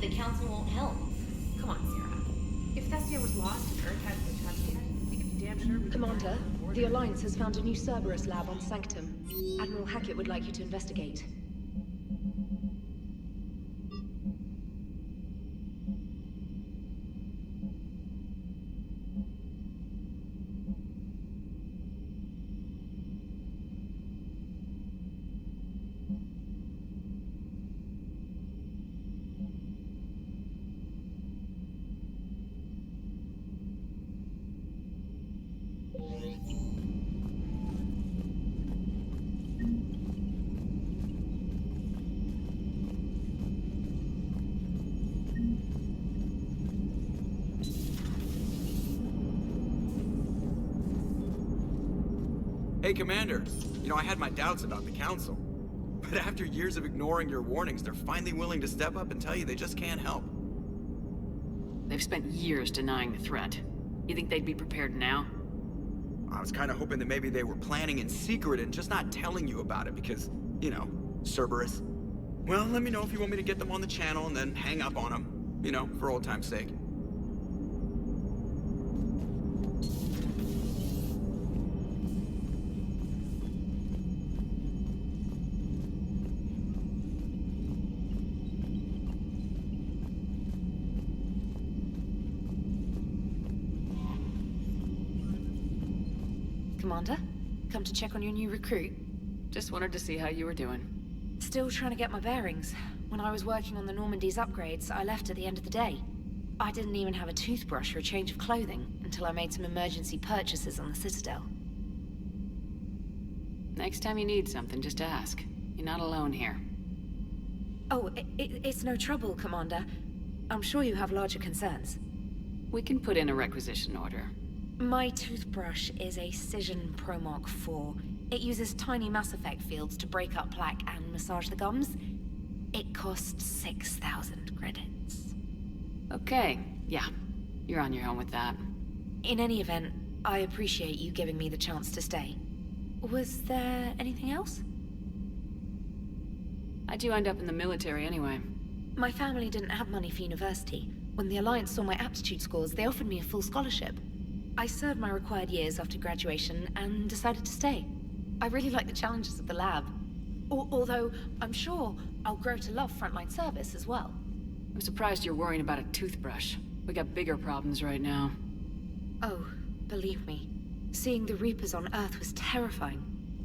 The council won't help. Come on, Sarah. If Thessia was lost and Earth hadn't been touched yet, we could be damn sure we Commander, the Alliance has found a new Cerberus lab on Sanctum. Admiral Hackett would like you to investigate. Hey, Commander. You know, I had my doubts about the Council. But after years of ignoring your warnings, they're finally willing to step up and tell you they just can't help. They've spent years denying the threat. You think they'd be prepared now? I was kind of hoping that maybe they were planning in secret and just not telling you about it because, you know, Cerberus. Well, let me know if you want me to get them on the channel and then hang up on them. You know, for old time's sake. Commander, come to check on your new recruit. Just wanted to see how you were doing. Still trying to get my bearings. When I was working on the Normandy's upgrades, I left at the end of the day. I didn't even have a toothbrush or a change of clothing until I made some emergency purchases on the Citadel. Next time you need something, just ask. You're not alone here. Oh, it's no trouble, Commander. I'm sure you have larger concerns. We can put in a requisition order. My toothbrush is a Cision Pro Mark IV. It uses tiny Mass Effect fields to break up plaque and massage the gums. It costs 6,000 credits. Okay, yeah. You're on your own with that. In any event, I appreciate you giving me the chance to stay. Was there anything else? How'd you end up in the military anyway? My family didn't have money for university. When the Alliance saw my aptitude scores, they offered me a full scholarship. I served my required years after graduation and decided to stay. I really like the challenges of the lab. Although, I'm sure I'll grow to love frontline service as well. I'm surprised you're worrying about a toothbrush. We got bigger problems right now. Oh, believe me. Seeing the Reapers on Earth was terrifying.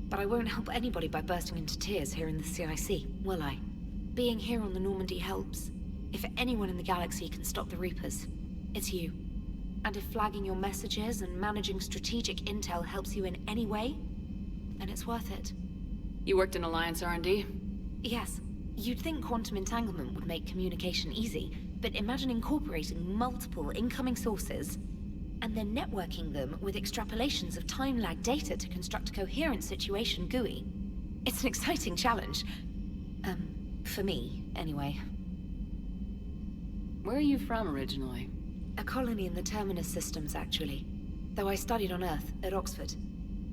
But I won't help anybody by bursting into tears here in the CIC, will I? Being here on the Normandy helps. If anyone in the galaxy can stop the Reapers, it's you. And if flagging your messages and managing strategic intel helps you in any way, then it's worth it. You worked in Alliance R&D? Yes. You'd think quantum entanglement would make communication easy, but imagine incorporating multiple incoming sources and then networking them with extrapolations of time-lag data to construct a coherent situation GUI. It's an exciting challenge. For me, anyway. Where are you from originally? A colony in the Terminus systems, actually. Though I studied on Earth, at Oxford.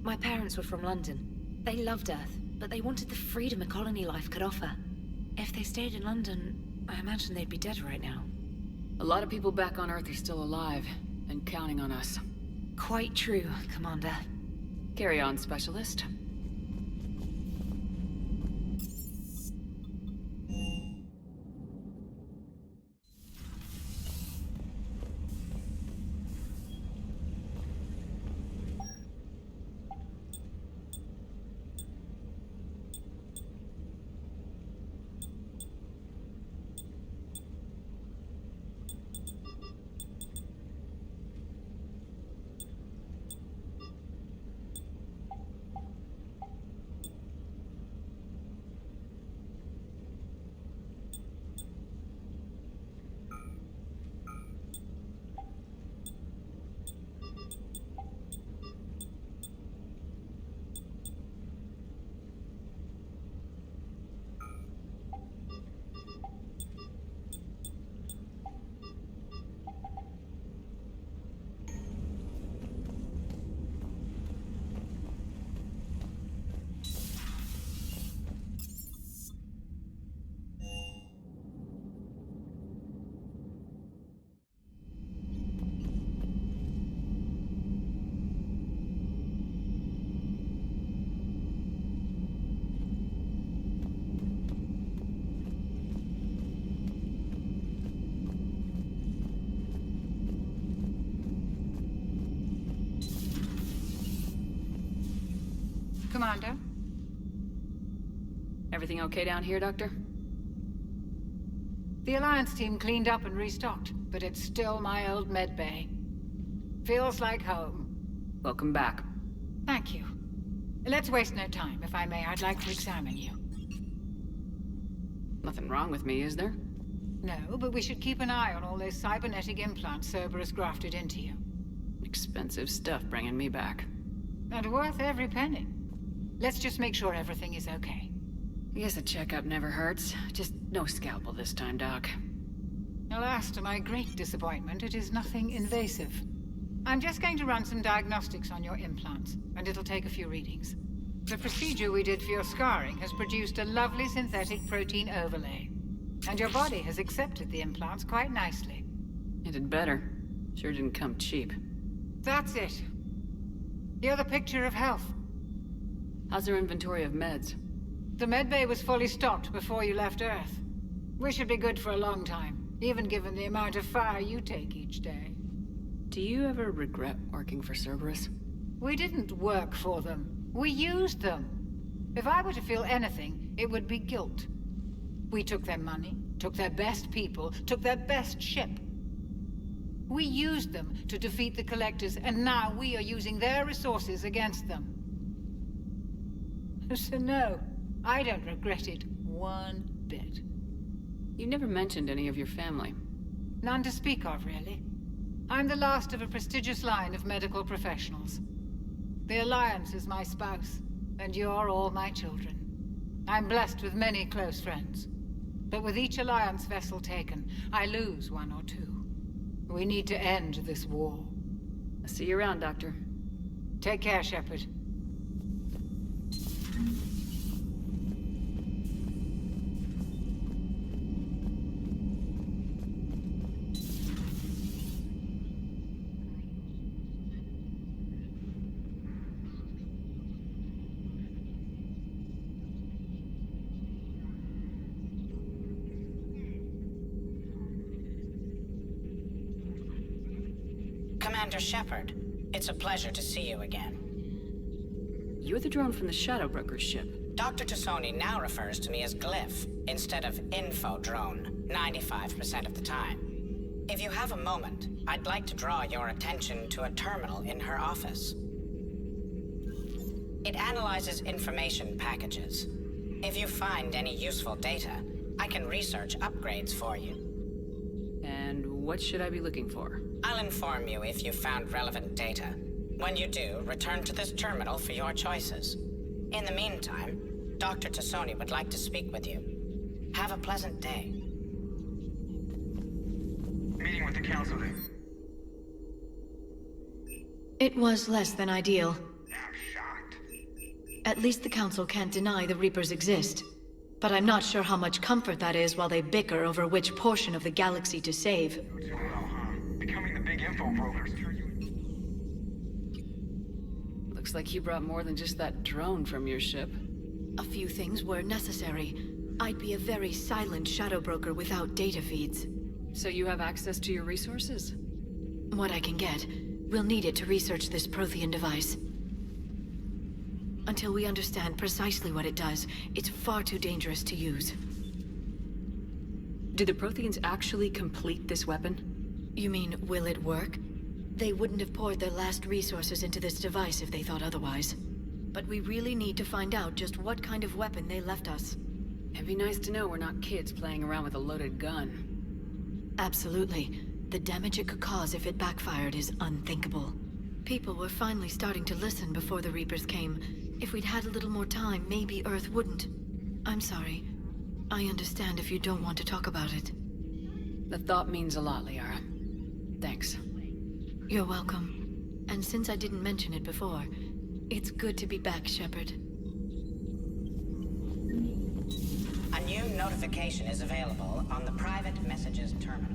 My parents were from London. They loved Earth, but they wanted the freedom a colony life could offer. If they stayed in London, I imagine they'd be dead right now. A lot of people back on Earth are still alive, and counting on us. Quite true, Commander. Carry on, Specialist. Commander? Everything okay down here, Doctor? The Alliance team cleaned up and restocked, but it's still my old med bay. Feels like home. Welcome back. Thank you. Let's waste no time. If I may, I'd like to examine you. Nothing wrong with me, is there? No, but we should keep an eye on all those cybernetic implants Cerberus grafted into you. Expensive stuff bringing me back. And worth every penny. Let's just make sure everything is okay. I guess a checkup never hurts. Just no scalpel this time, Doc. Alas, to my great disappointment, it is nothing invasive. I'm just going to run some diagnostics on your implants, and it'll take a few readings. The procedure we did for your scarring has produced a lovely synthetic protein overlay. And your body has accepted the implants quite nicely. It did better. Sure didn't come cheap. That's it. You're the picture of health. How's their inventory of meds? The medbay was fully stocked before you left Earth. We should be good for a long time, even given the amount of fire you take each day. Do you ever regret working for Cerberus? We didn't work for them. We used them. If I were to feel anything, it would be guilt. We took their money, took their best people, took their best ship. We used them to defeat the Collectors, and now we are using their resources against them. So no, I don't regret it one bit. You never mentioned any of your family. None to speak of, really. I'm the last of a prestigious line of medical professionals. The Alliance is my spouse, and you're all my children. I'm blessed with many close friends. But with each Alliance vessel taken, I lose one or two. We need to end this war. I'll see you around, Doctor. Take care, Shepard. Commander Shepard, it's a pleasure to see you again. You're the drone from the Shadow Broker's ship. Dr. Tassoni now refers to me as Glyph, instead of Info Drone, 95% of the time. If you have a moment, I'd like to draw your attention to a terminal in her office. It analyzes information packages. If you find any useful data, I can research upgrades for you. And what should I be looking for? I'll inform you if you found relevant data. When you do, return to this terminal for your choices. In the meantime, Dr. Tassoni would like to speak with you. Have a pleasant day. Meeting with the council then. It was less than ideal. I'm shocked. At least the Council can't deny the Reapers exist. But I'm not sure how much comfort that is while they bicker over which portion of the galaxy to save. Well, huh? Becoming the big info brokers. Looks like you brought more than just that drone from your ship. A few things were necessary. I'd be a very silent shadow broker without data feeds. So you have access to your resources? What I can get. We'll need it to research this Prothean device. Until we understand precisely what it does, it's far too dangerous to use. Did the Protheans actually complete this weapon? You mean, will it work? They wouldn't have poured their last resources into this device if they thought otherwise. But we really need to find out just what kind of weapon they left us. It'd be nice to know we're not kids playing around with a loaded gun. Absolutely. The damage it could cause if it backfired is unthinkable. People were finally starting to listen before the Reapers came. If we'd had a little more time, maybe Earth wouldn't. I'm sorry. I understand if you don't want to talk about it. The thought means a lot, Liara. Thanks. You're welcome. And since I didn't mention it before, it's good to be back, Shepard. A new notification is available on the private messages terminal.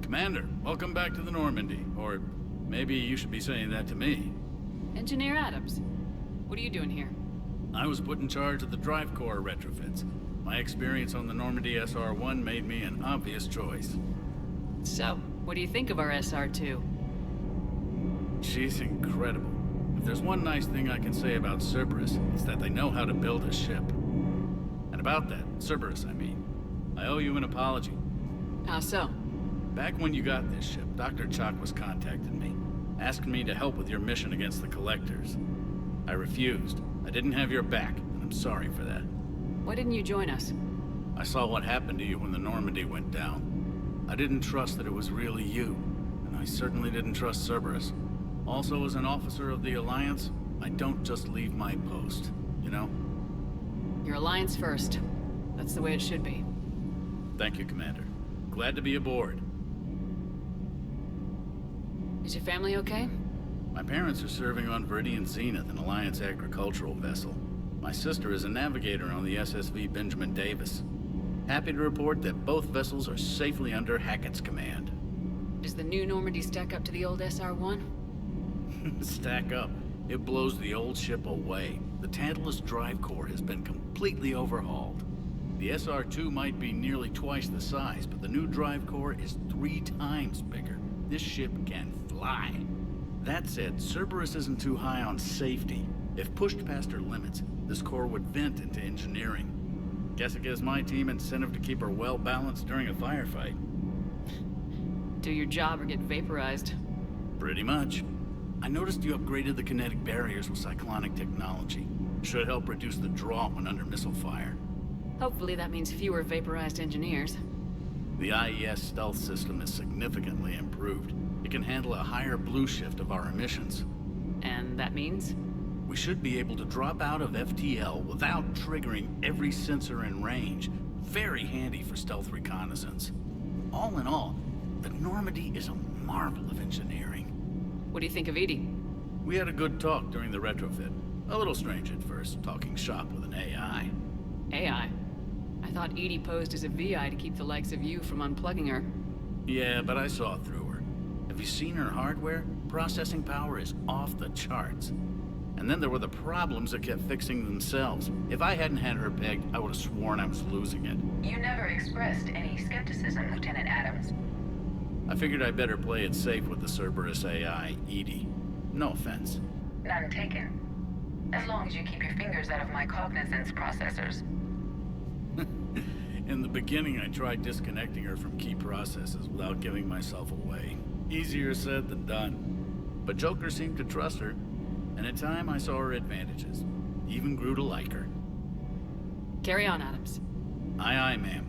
Commander, welcome back to the Normandy. Or maybe you should be saying that to me. Engineer Adams, what are you doing here? I was put in charge of the drive core retrofits. My experience on the Normandy SR-1 made me an obvious choice. So, what do you think of our SR-2? She's incredible. If there's one nice thing I can say about Cerberus, it's that they know how to build a ship. And about that, Cerberus, I mean, I owe you an apology. How so? Back when you got this ship, Dr. Chalk was contacting me, asking me to help with your mission against the Collectors. I refused. I didn't have your back, and I'm sorry for that. Why didn't you join us? I saw what happened to you when the Normandy went down. I didn't trust that it was really you, and I certainly didn't trust Cerberus. Also, as an officer of the Alliance, I don't just leave my post, you know? Your Alliance first. That's the way it should be. Thank you, Commander. Glad to be aboard. Is your family okay? My parents are serving on Viridian Zenith, an Alliance agricultural vessel. My sister is a navigator on the SSV Benjamin Davis. Happy to report that both vessels are safely under Hackett's command. Does the new Normandy stack up to the old SR-1? Stack up. It blows the old ship away. The Tantalus drive core has been completely overhauled. The SR-2 might be nearly twice the size, but the new drive core is 3 times bigger. This ship can fly. That said, Cerberus isn't too high on safety. If pushed past her limits, this core would vent into engineering. Guess it gives my team incentive to keep her well-balanced during a firefight. Do your job or get vaporized. Pretty much. I noticed you upgraded the kinetic barriers with cyclonic technology. Should help reduce the draw when under missile fire. Hopefully that means fewer vaporized engineers. The IES stealth system is significantly improved. It can handle a higher blue shift of our emissions. And that means? We should be able to drop out of FTL without triggering every sensor in range. Very handy for stealth reconnaissance. All in all, the Normandy is a marvel of engineering. What do you think of Edie? We had a good talk during the retrofit. A little strange at first, talking shop with an AI. AI? I thought Edie posed as a VI to keep the likes of you from unplugging her. Yeah, but I saw through her. Have you seen her hardware? Processing power is off the charts. And then there were the problems that kept fixing themselves. If I hadn't had her pegged, I would have sworn I was losing it. You never expressed any skepticism, Lieutenant Adams. I figured I'd better play it safe with the Cerberus AI, Edie. No offense. None taken. As long as you keep your fingers out of my cognizance processors. In the beginning, I tried disconnecting her from key processes without giving myself away. Easier said than done. But Joker seemed to trust her, and in time I saw her advantages. Even grew to like her. Carry on, Adams. Aye, aye, ma'am.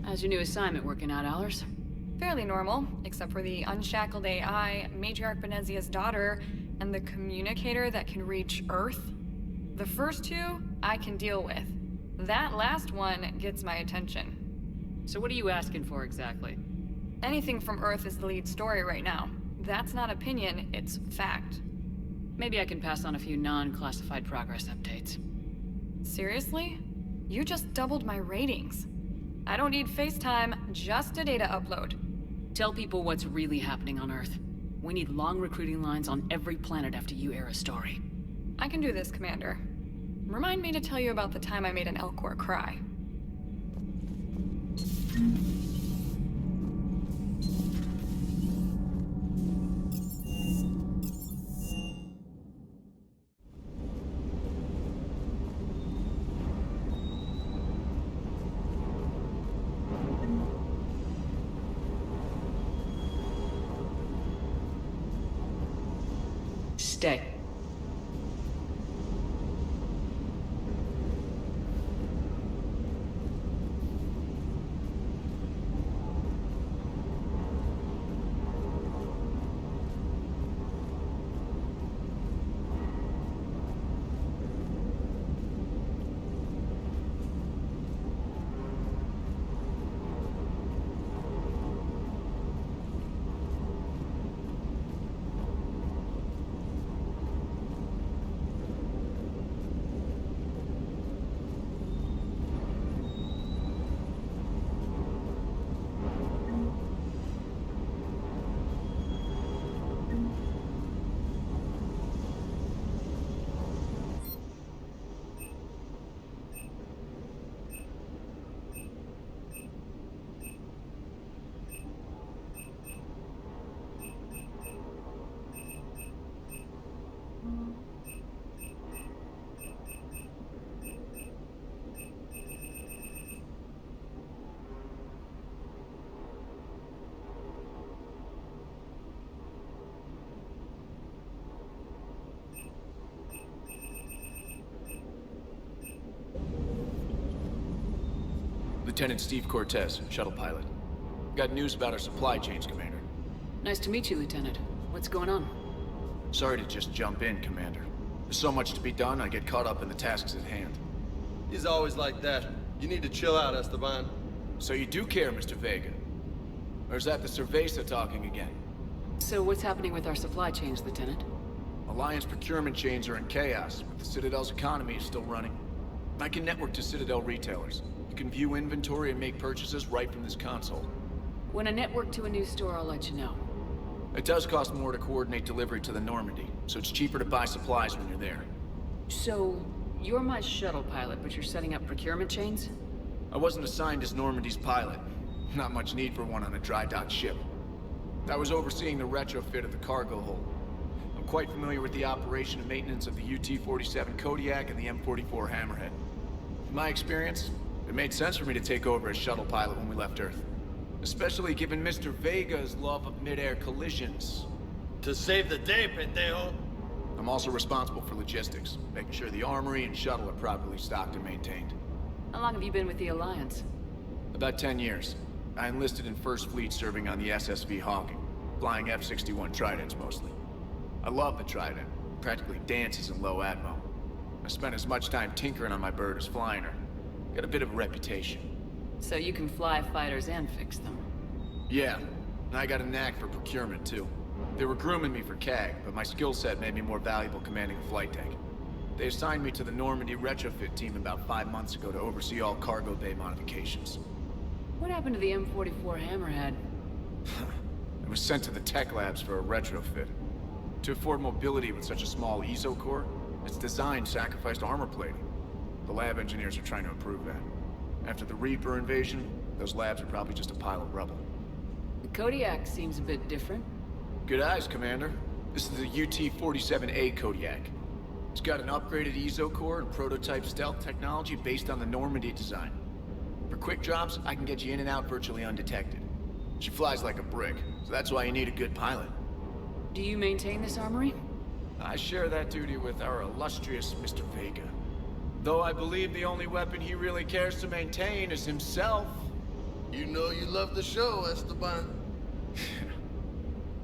How's your new assignment working out, Allers? Fairly normal, except for the unshackled AI, Matriarch Benezia's daughter, and the communicator that can reach Earth. The first two, I can deal with. That last one gets my attention. So what are you asking for exactly? Anything from Earth is the lead story right now. That's not opinion, it's fact. Maybe I can pass on a few non-classified progress updates. Seriously? You just doubled my ratings. I don't need FaceTime, just a data upload. Tell people what's really happening on Earth. We need long recruiting lines on every planet after you air a story. I can do this, Commander. Remind me to tell you about the time I made an Elcor cry. stay. Lieutenant Steve Cortez, shuttle pilot. Got news about our supply chains, Commander. Nice to meet you, Lieutenant. What's going on? Sorry to just jump in, Commander. There's so much to be done, I get caught up in the tasks at hand. He's always like that. You need to chill out, Esteban. So you do care, Mr. Vega? Or is that the Cerveza talking again? So what's happening with our supply chains, Lieutenant? Alliance procurement chains are in chaos, but the Citadel's economy is still running. I can network to Citadel retailers. You can view inventory and make purchases right from this console. When I network to a new store, I'll let you know. It does cost more to coordinate delivery to the Normandy, so it's cheaper to buy supplies when you're there. So, you're my shuttle pilot, but you're setting up procurement chains? I wasn't assigned as Normandy's pilot. Not much need for one on a dry dock ship. I was overseeing the retrofit of the cargo hold. I'm quite familiar with the operation and maintenance of the UT-47 Kodiak and the M44 Hammerhead. In my experience, it made sense for me to take over as shuttle pilot when we left Earth. Especially given Mr. Vega's love of mid-air collisions. To save the day, pendejo. I'm also responsible for logistics, making sure the armory and shuttle are properly stocked and maintained. How long have you been with the Alliance? About 10 years. I enlisted in First Fleet serving on the SSV Hawking, flying F-61 Tridents mostly. I love the Trident, practically dances in low atmo. I spent as much time tinkering on my bird as flying her. Got a bit of a reputation. So you can fly fighters and fix them? Yeah, and I got a knack for procurement too. They were grooming me for CAG, but my skill set made me more valuable commanding a flight deck. They assigned me to the Normandy retrofit team about 5 months ago to oversee all cargo bay modifications. What happened to the M44 Hammerhead? It was sent to the tech labs for a retrofit. To afford mobility with such a small ESO core, its design sacrificed armor plating. The lab engineers are trying to improve that. After the Reaper invasion, those labs are probably just a pile of rubble. The Kodiak seems a bit different. Good eyes, Commander. This is the UT-47A Kodiak. It's got an upgraded ESO core and prototype stealth technology based on the Normandy design. For quick drops, I can get you in and out virtually undetected. She flies like a brick, so that's why you need a good pilot. Do you maintain this armory? I share that duty with our illustrious Mr. Vega. Though I believe the only weapon he really cares to maintain is himself. You know you love the show, Esteban.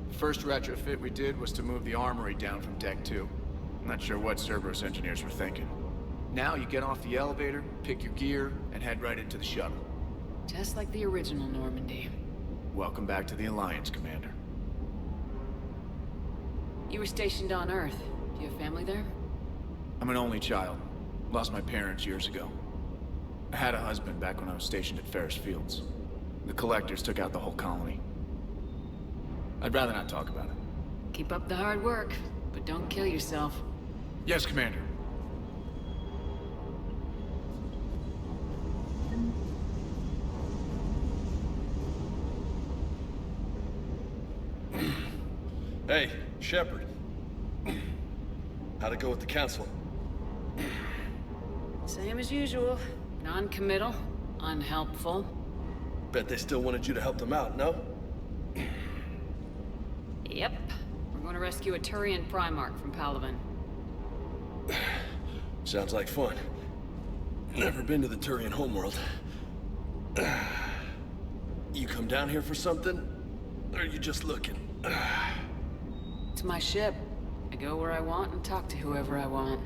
The first retrofit we did was to move the armory down from Deck 2. I'm not sure what Cerberus engineers were thinking. Now you get off the elevator, pick your gear, and head right into the shuttle. Just like the original Normandy. Welcome back to the Alliance, Commander. You were stationed on Earth. Do you have family there? I'm an only child. Lost my parents years ago. I had a husband back when I was stationed at Ferris Fields. The Collectors took out the whole colony. I'd rather not talk about it. Keep up the hard work, but don't kill yourself. Yes, Commander. Hey, Shepard. How'd it go with the council? Same as usual. Non-committal, unhelpful. Bet they still wanted you to help them out, no? Yep. We're going Want to rescue a Turian Primarch from Palaven. Sounds like fun. Never been to the Turian homeworld. You come down here for something? Or are you just looking? It's my ship. I go where I want and talk to whoever I want.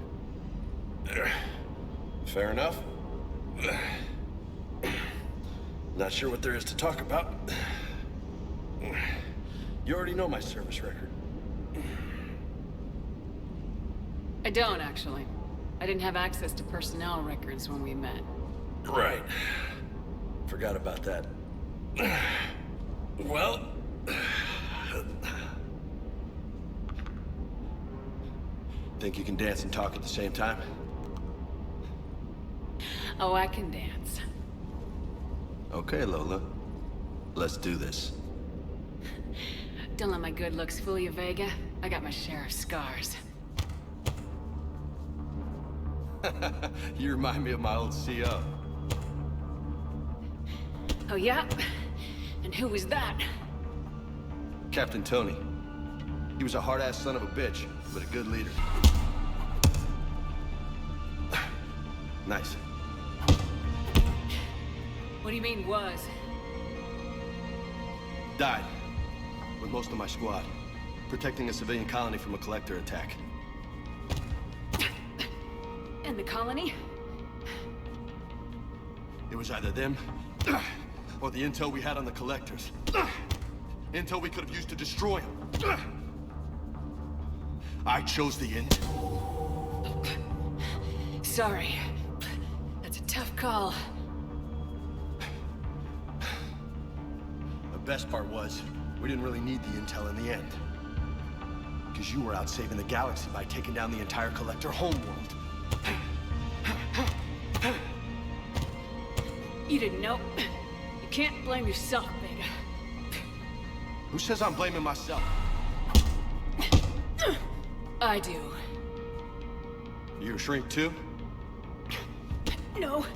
Fair enough. Not sure what there is to talk about. You already know my service record. I don't, actually. I didn't have access to personnel records when we met. Right. Forgot about that. Well... Think you can dance and talk at the same time? Oh, I can dance. Okay, Lola. Let's do this. Don't let my good looks fool you, Vega. I got my share of scars. You remind me of my old CO. Oh, yeah? And who was that? Captain Tony. He was a hard-ass son of a bitch, but a good leader. Nice. What do you mean, was? Died. With most of my squad. Protecting a civilian colony from a collector attack. And the colony? It was either them, or the intel we had on the collectors. Intel we could have used to destroy them. I chose the intel. Sorry. That's a tough call. The best part was, we didn't really need the intel in the end. Because you were out saving the galaxy by taking down the entire collector homeworld. You didn't know. You can't blame yourself, Vega. Who says I'm blaming myself? I do. You a shrink too? No,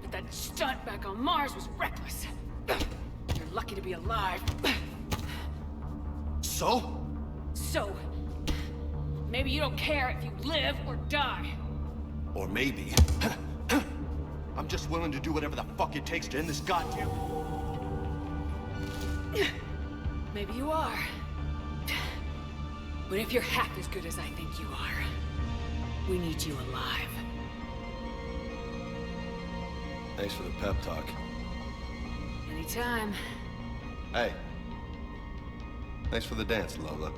but that stunt back on Mars was reckless. You're lucky to be alive. So? So, maybe you don't care if you live or die. Or maybe... I'm just willing to do whatever the fuck it takes to end this goddamn... Maybe you are. But if you're half as good as I think you are, we need you alive. Thanks for the pep talk. Anytime. Hey. Thanks for the dance, Lola.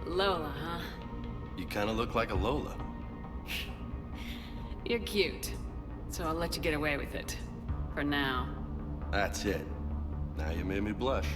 Lola, huh? You kinda look like a Lola. You're cute. So I'll let you get away with it. For now. That's it. Now you made me blush.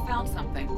Found something.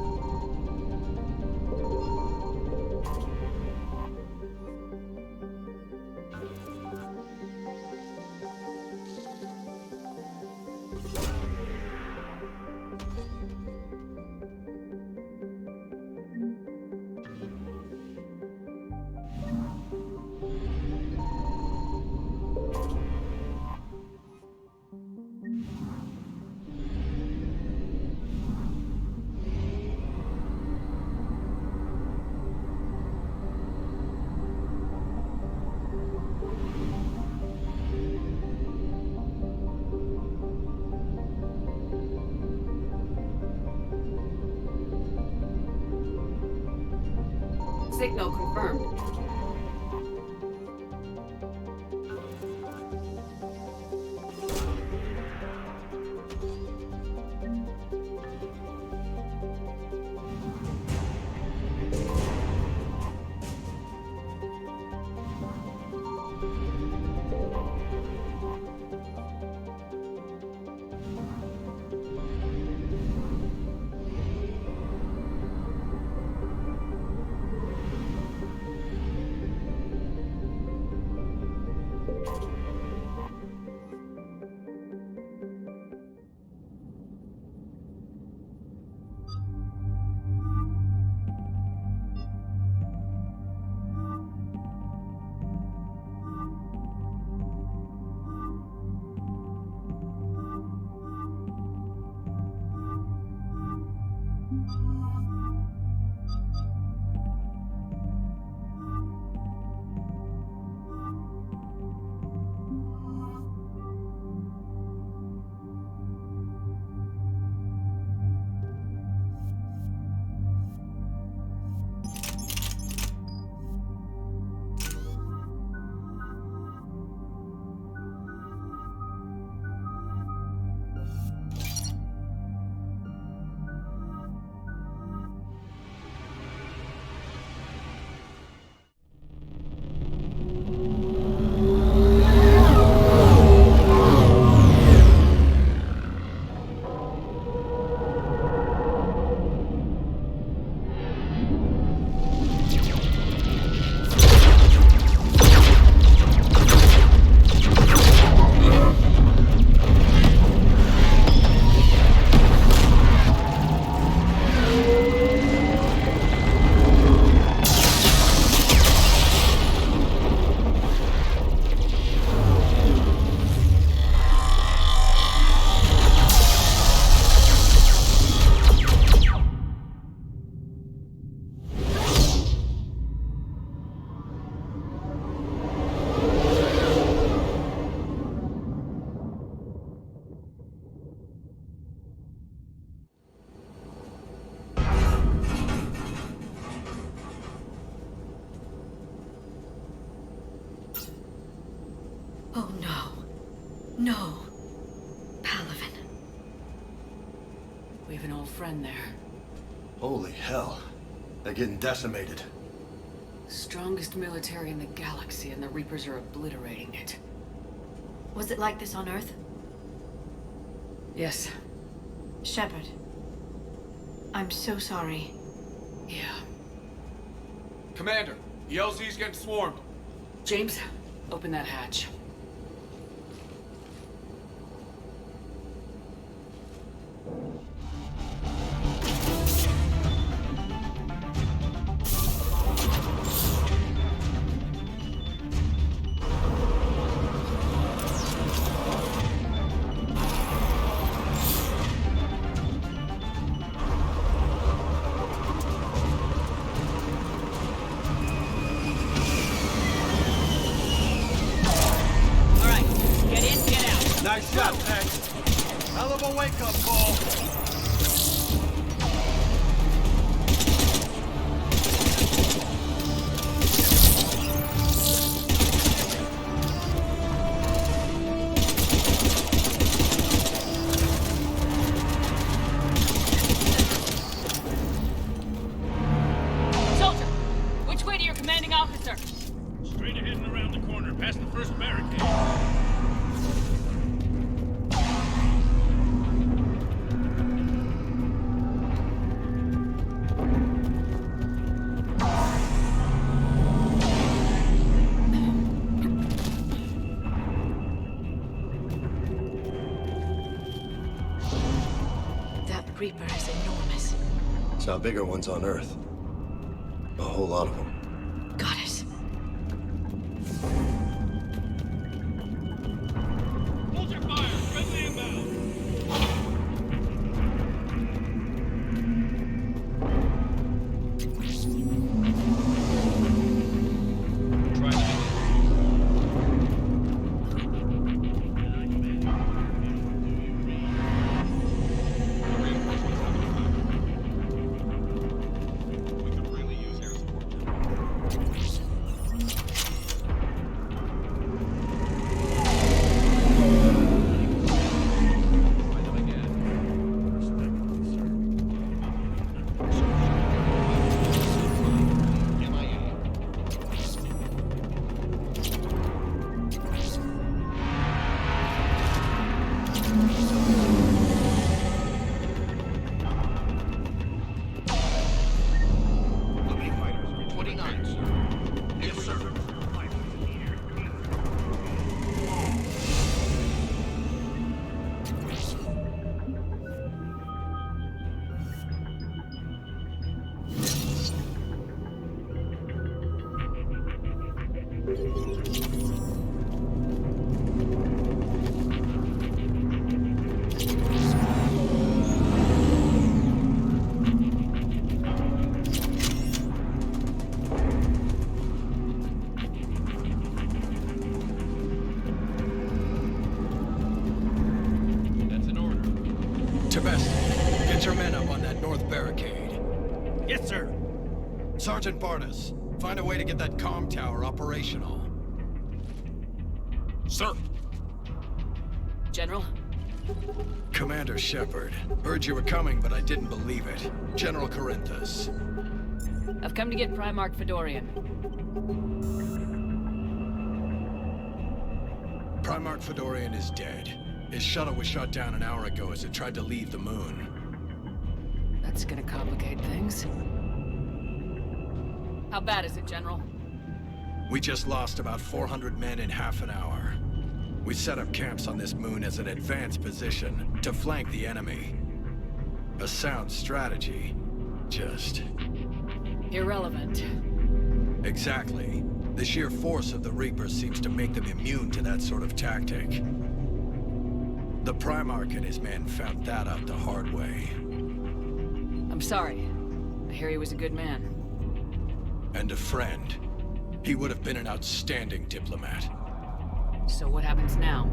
Signal confirmed. Oh no. No. Palaven. We have an old friend there. Holy hell. They're getting decimated. Strongest military in the galaxy, and the Reapers are obliterating it. Was it like this on Earth? Yes. Shepard. I'm so sorry. Yeah. Commander, the LZ's getting swarmed. James, open that hatch. Nice shot, Max. Hell of a wake-up call. Soldier, which way to your commanding officer? Straight ahead and around the corner, past the first barricade. Reaper is enormous. Saw bigger ones on Earth. A whole lot of them. Got it. Hold your fire! Friendly inbound! That's an order. Tebest, get your men up on that north barricade. Yes, sir. Sergeant Barnes, find a way to get that comm tower operational. Sir. General? Commander Shepard, heard you were coming, but I didn't believe it. General Corinthus. I've come to get Primarch Fedorian. Primarch Fedorian is dead. His shuttle was shot down an hour ago as it tried to leave the moon. That's gonna complicate things. How bad is it, General? We just lost about 400 men in half an hour. We set up camps on this moon as an advanced position to flank the enemy. A sound strategy. Just... irrelevant. Exactly. The sheer force of the Reapers seems to make them immune to that sort of tactic. The Primarch and his men found that out the hard way. I'm sorry. I hear he was a good man. And a friend. He would have been an outstanding diplomat. So what happens now?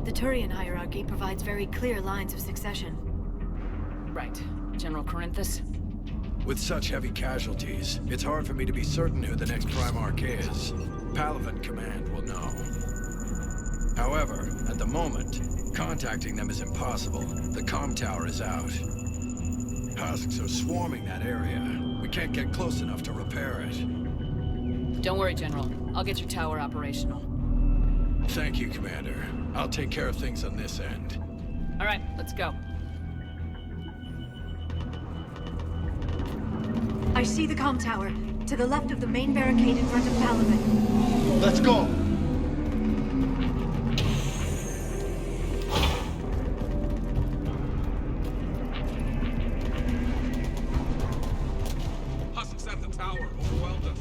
The Turian hierarchy provides very clear lines of succession. Right. General Corinthus? With such heavy casualties, it's hard for me to be certain who the next Primarch is. Palaven Command will know. However, at the moment, contacting them is impossible. The comm tower is out. Husks are swarming that area. We can't get close enough to repair it. Don't worry, General. I'll get your tower operational. Thank you, Commander. I'll take care of things on this end. All right, let's go. I see the comm tower, to the left of the main barricade in front of Palaven. Let's go. Husks at the tower overwhelmed us.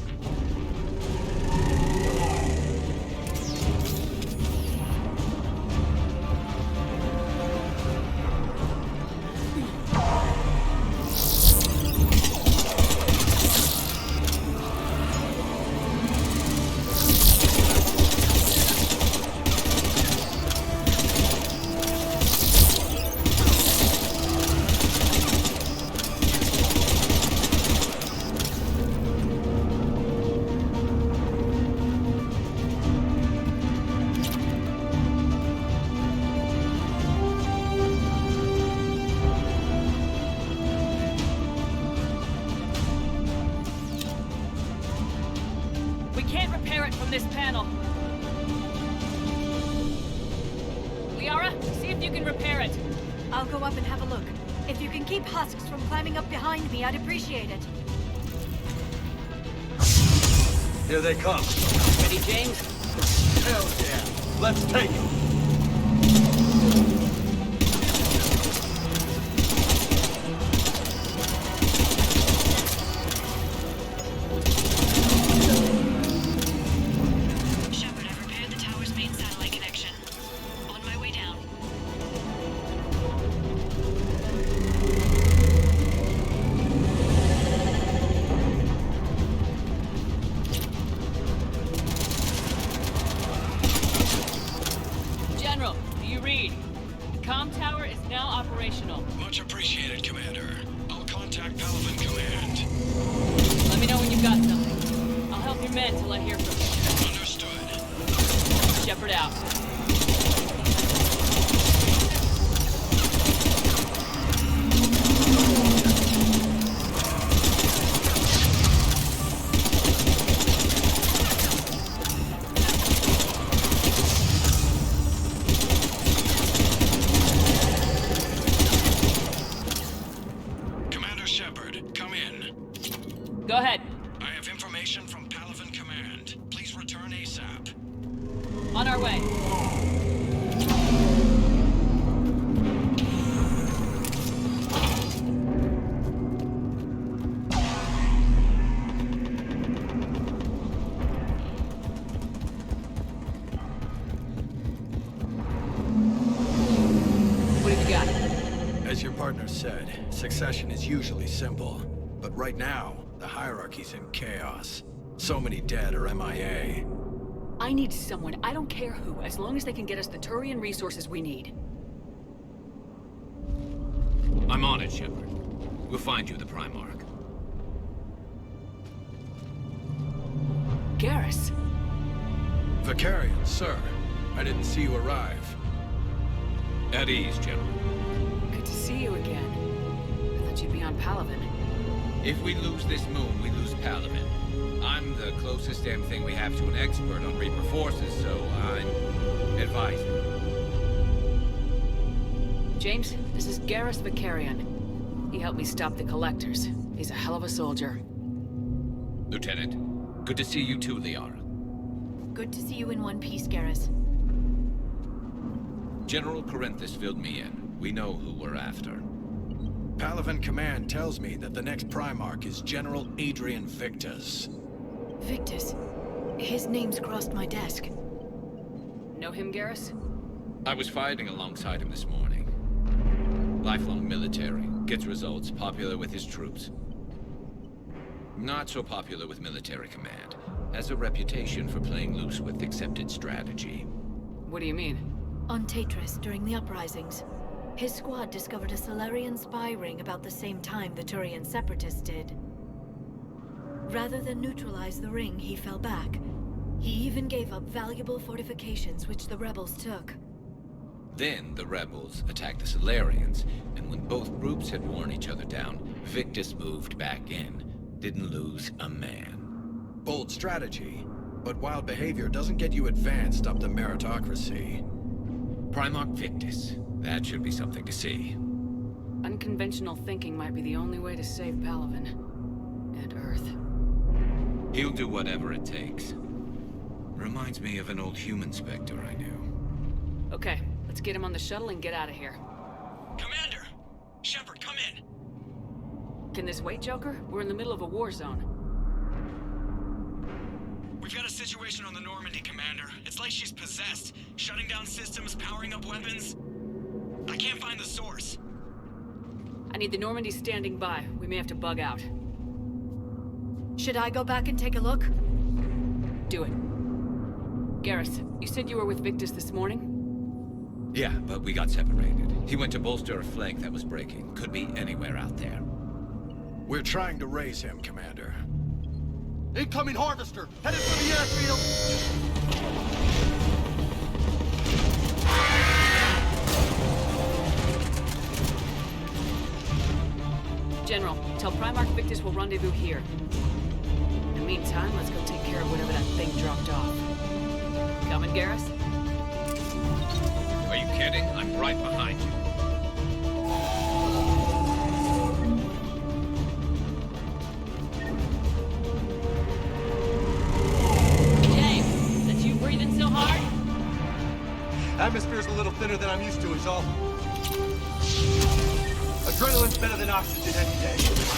We can't repair it from this panel. Liara, see if you can repair it. I'll go up and have a look. If you can keep husks from climbing up behind me, I'd appreciate it. Here they come. Ready, James? Hell yeah. Let's take them. Shepard, I've repaired the tower's main satellite connection. On my way down. General, do you read? The comm tower is now operational. Much appreciated, Commander. I'll contact Palaven Command. Let me know when you've got something. I'll help your men till I hear from you. Understood. Shepard out. Commander Shepard, come in. Go ahead. I have information from Palaven Command. Please return ASAP. On our way. partner said, succession is usually simple. But right now, the hierarchy's in chaos. So many dead or MIA. I need someone, I don't care who, as long as they can get us the Turian resources we need. I'm on it, Shepard. We'll find you the Primarch. Garrus. Vicarian, sir. I didn't see you arrive. At ease, General. Good to see you again. I thought you'd be on Palaven. If we lose this moon, we lose Palaven. I'm the closest damn thing we have to an expert on Reaper forces, so I'm advising. James, this is Garrus Vicarian. He helped me stop the Collectors. He's a hell of a soldier. Lieutenant, good to see you too, Liara. Good to see you in one piece, Garrus. General Corinthus filled me in. We know who we're after. Palaven Command tells me that the next Primarch is General Adrian Victus. Victus? His name's crossed my desk. Know him, Garrus? I was fighting alongside him this morning. Lifelong military, gets results, popular with his troops. Not so popular with military command. Has a reputation for playing loose with accepted strategy. What do you mean? On Tatris, during the uprisings, his squad discovered a Solarian spy ring about the same time the Turian separatists did. Rather than neutralize the ring, he fell back. He even gave up valuable fortifications which the rebels took. Then the rebels attacked the Solarians, and when both groups had worn each other down, Victus moved back in. Didn't lose a man. Bold strategy, but wild behavior doesn't get you advanced up the meritocracy. Primarch Victus. That should be something to see. Unconventional thinking might be the only way to save Palaven. And Earth. He'll do whatever it takes. Reminds me of an old human Spectre I knew. Okay, let's get him on the shuttle and get out of here. Commander! Shepard, come in! Can this wait, Joker? We're in the middle of a war zone. We've got a situation on the Normandy, Commander. It's like she's possessed. Shutting down systems, powering up weapons. I can't find the source. I need the Normandy standing by. We may have to bug out. Should I go back and take a look? Do it. Garrus, you said you were with Victus this morning? Yeah, but we got separated. He went to bolster a flank that was breaking. Could be anywhere out there. We're trying to raise him, Commander. Incoming Harvester! Headed for the airfield! General, tell Primarch Victus we'll rendezvous here. In the meantime, let's go take care of whatever that thing dropped off. Coming, Garrus? Are you kidding? I'm right behind you. James, that's you breathing so hard? Atmosphere's a little thinner than I'm used to, is all. Adrenaline's better than oxygen any day.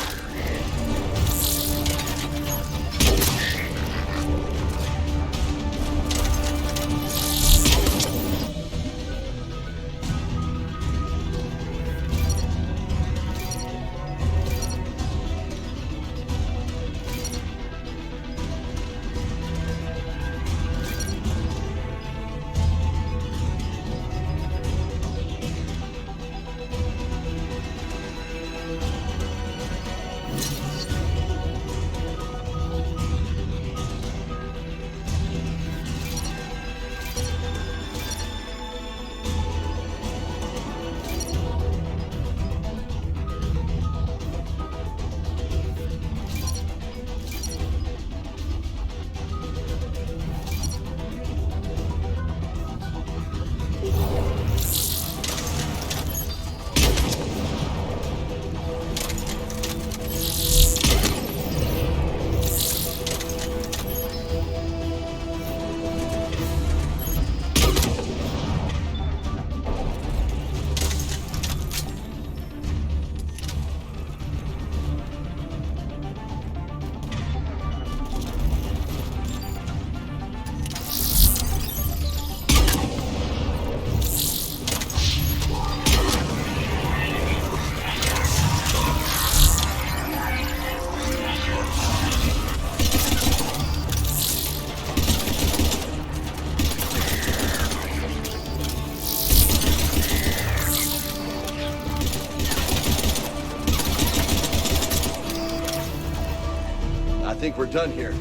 we're done here.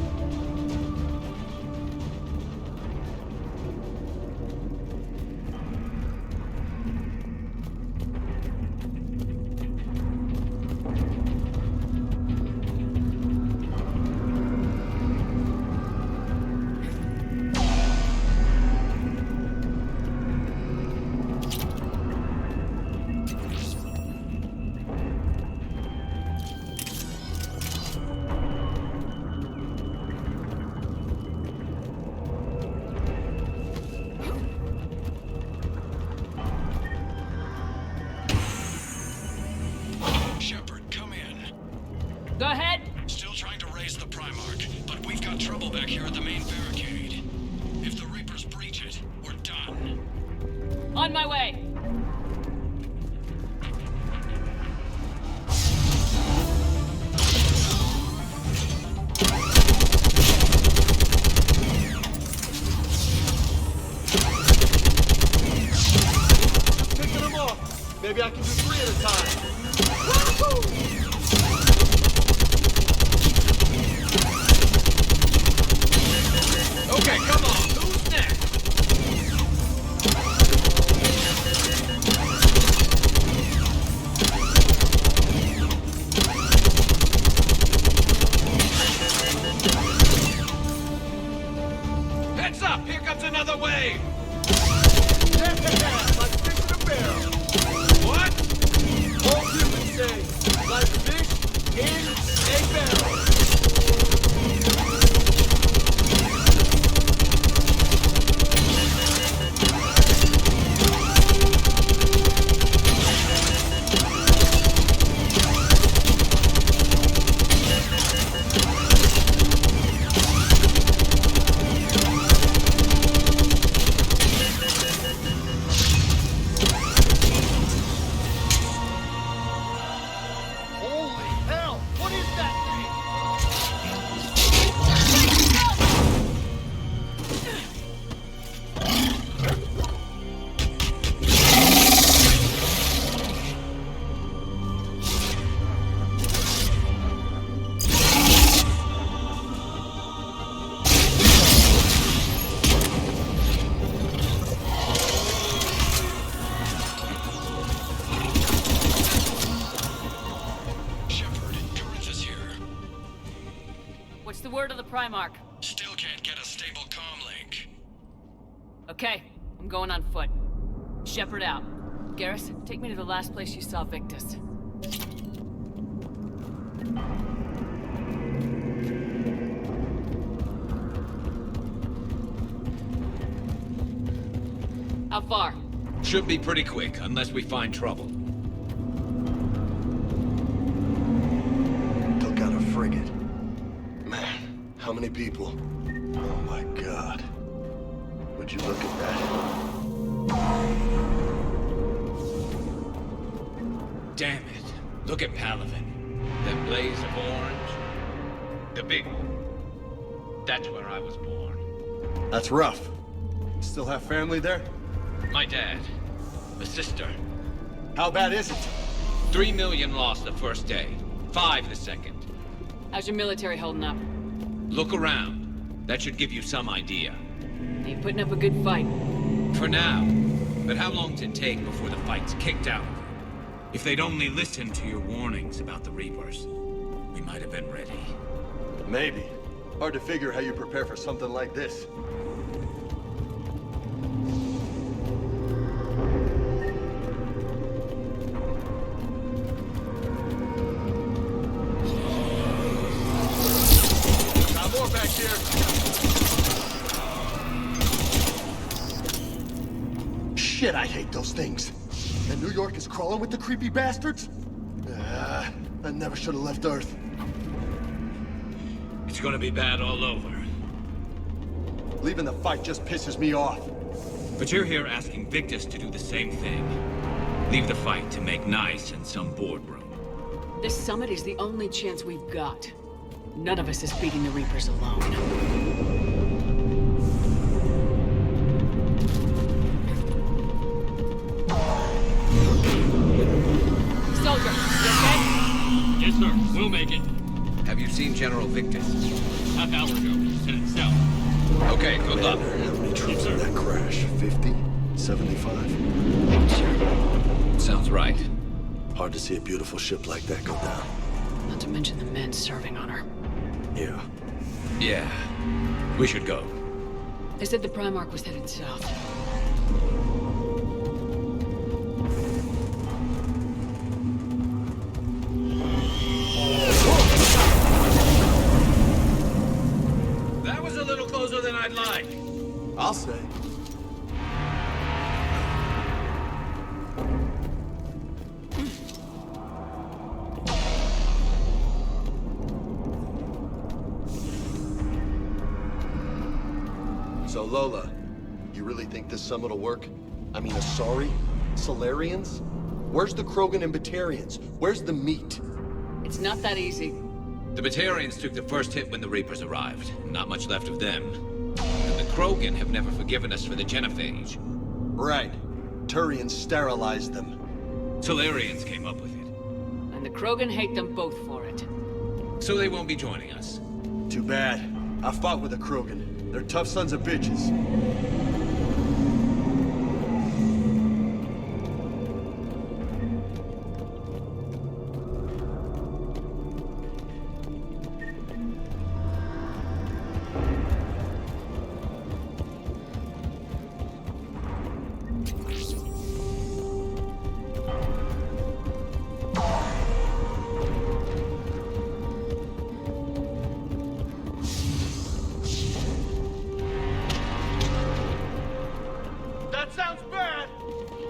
Shepard, come in. Go ahead. Still trying to raise the Primarch, but we've got trouble back here at the main barricade. If the Reapers breach it, we're done. On my way. Picking them off. Maybe I can do 3 at a time. Okay, come on. Who's next? Heads up! Here comes another wave! Like fish in a barrel. What? All humans say, like fish in a barrel. Holy hell! What is that thing? Shepard, Corinth is here. What's the word of the Primarch? Still can't get a stable comm link. Okay, I'm going on foot. Shepard out. Garrus, take me to the last place you saw Victus. How far? Should be pretty quick, unless we find trouble. Took out a frigate. Man, how many people? Oh my god. Would you look at that? Damn it. Look at Palaven. That blaze of orange. The big one. That's where I was born. That's rough. Still have family there? My dad. A sister. How bad is it? 3 million lost the first day. 5 the second. How's your military holding up? Look around. That should give you some idea. Ain't putting up a good fight. For now. But how long does it take before the fight's kicked out? If they'd only listened to your warnings about the Reapers, we might have been ready. Maybe. Hard to figure how you prepare for something like this. Got more back here. Shit, I hate those things. And New York is crawling with the creepy bastards? I never should have left Earth. It's gonna be bad all over. Leaving the fight just pisses me off. But you're here asking Victus to do the same thing. Leave the fight to make nice in some boardroom. This summit is the only chance we've got. None of us is beating the Reapers alone. Soldier, you okay? Yes, sir. We'll make it. Have you seen General Victus? Half hour ago, headed south. Okay, good luck. How many troops in that crash? 50? 75? Sounds right. Hard to see a beautiful ship like that go down. Not to mention the men serving on her. Yeah. Yeah. We should go. They said the Primarch was headed south. That was a little closer than I'd like. I'll say. So Lola, you really think this summit will work? I mean, Asari? Solarians? Where's the Krogan and Batarians? Where's the meat? It's not that easy. The Batarians took the first hit when the Reapers arrived. Not much left of them. And the Krogan have never forgiven us for the genophage. Right. Turians sterilized them. Solarians came up with it. And the Krogan hate them both for it. So they won't be joining us. Too bad. I fought with the Krogan. They're tough sons of bitches.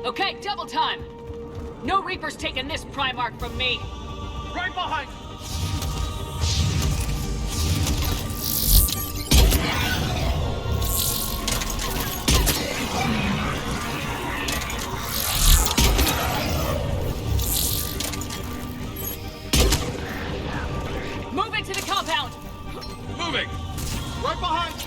Okay, double time! No Reaper's taking this Primarch from me! Right behind you! Move into the compound! Moving! Right behind you!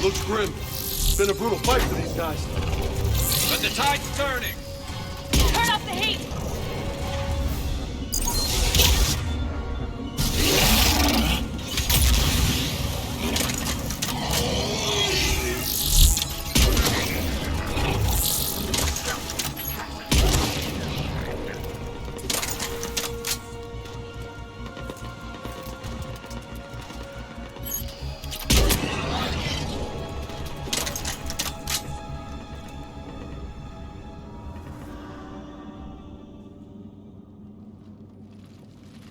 Looks grim. It's been a brutal fight for these guys. But the tide's turning! Turn up the heat!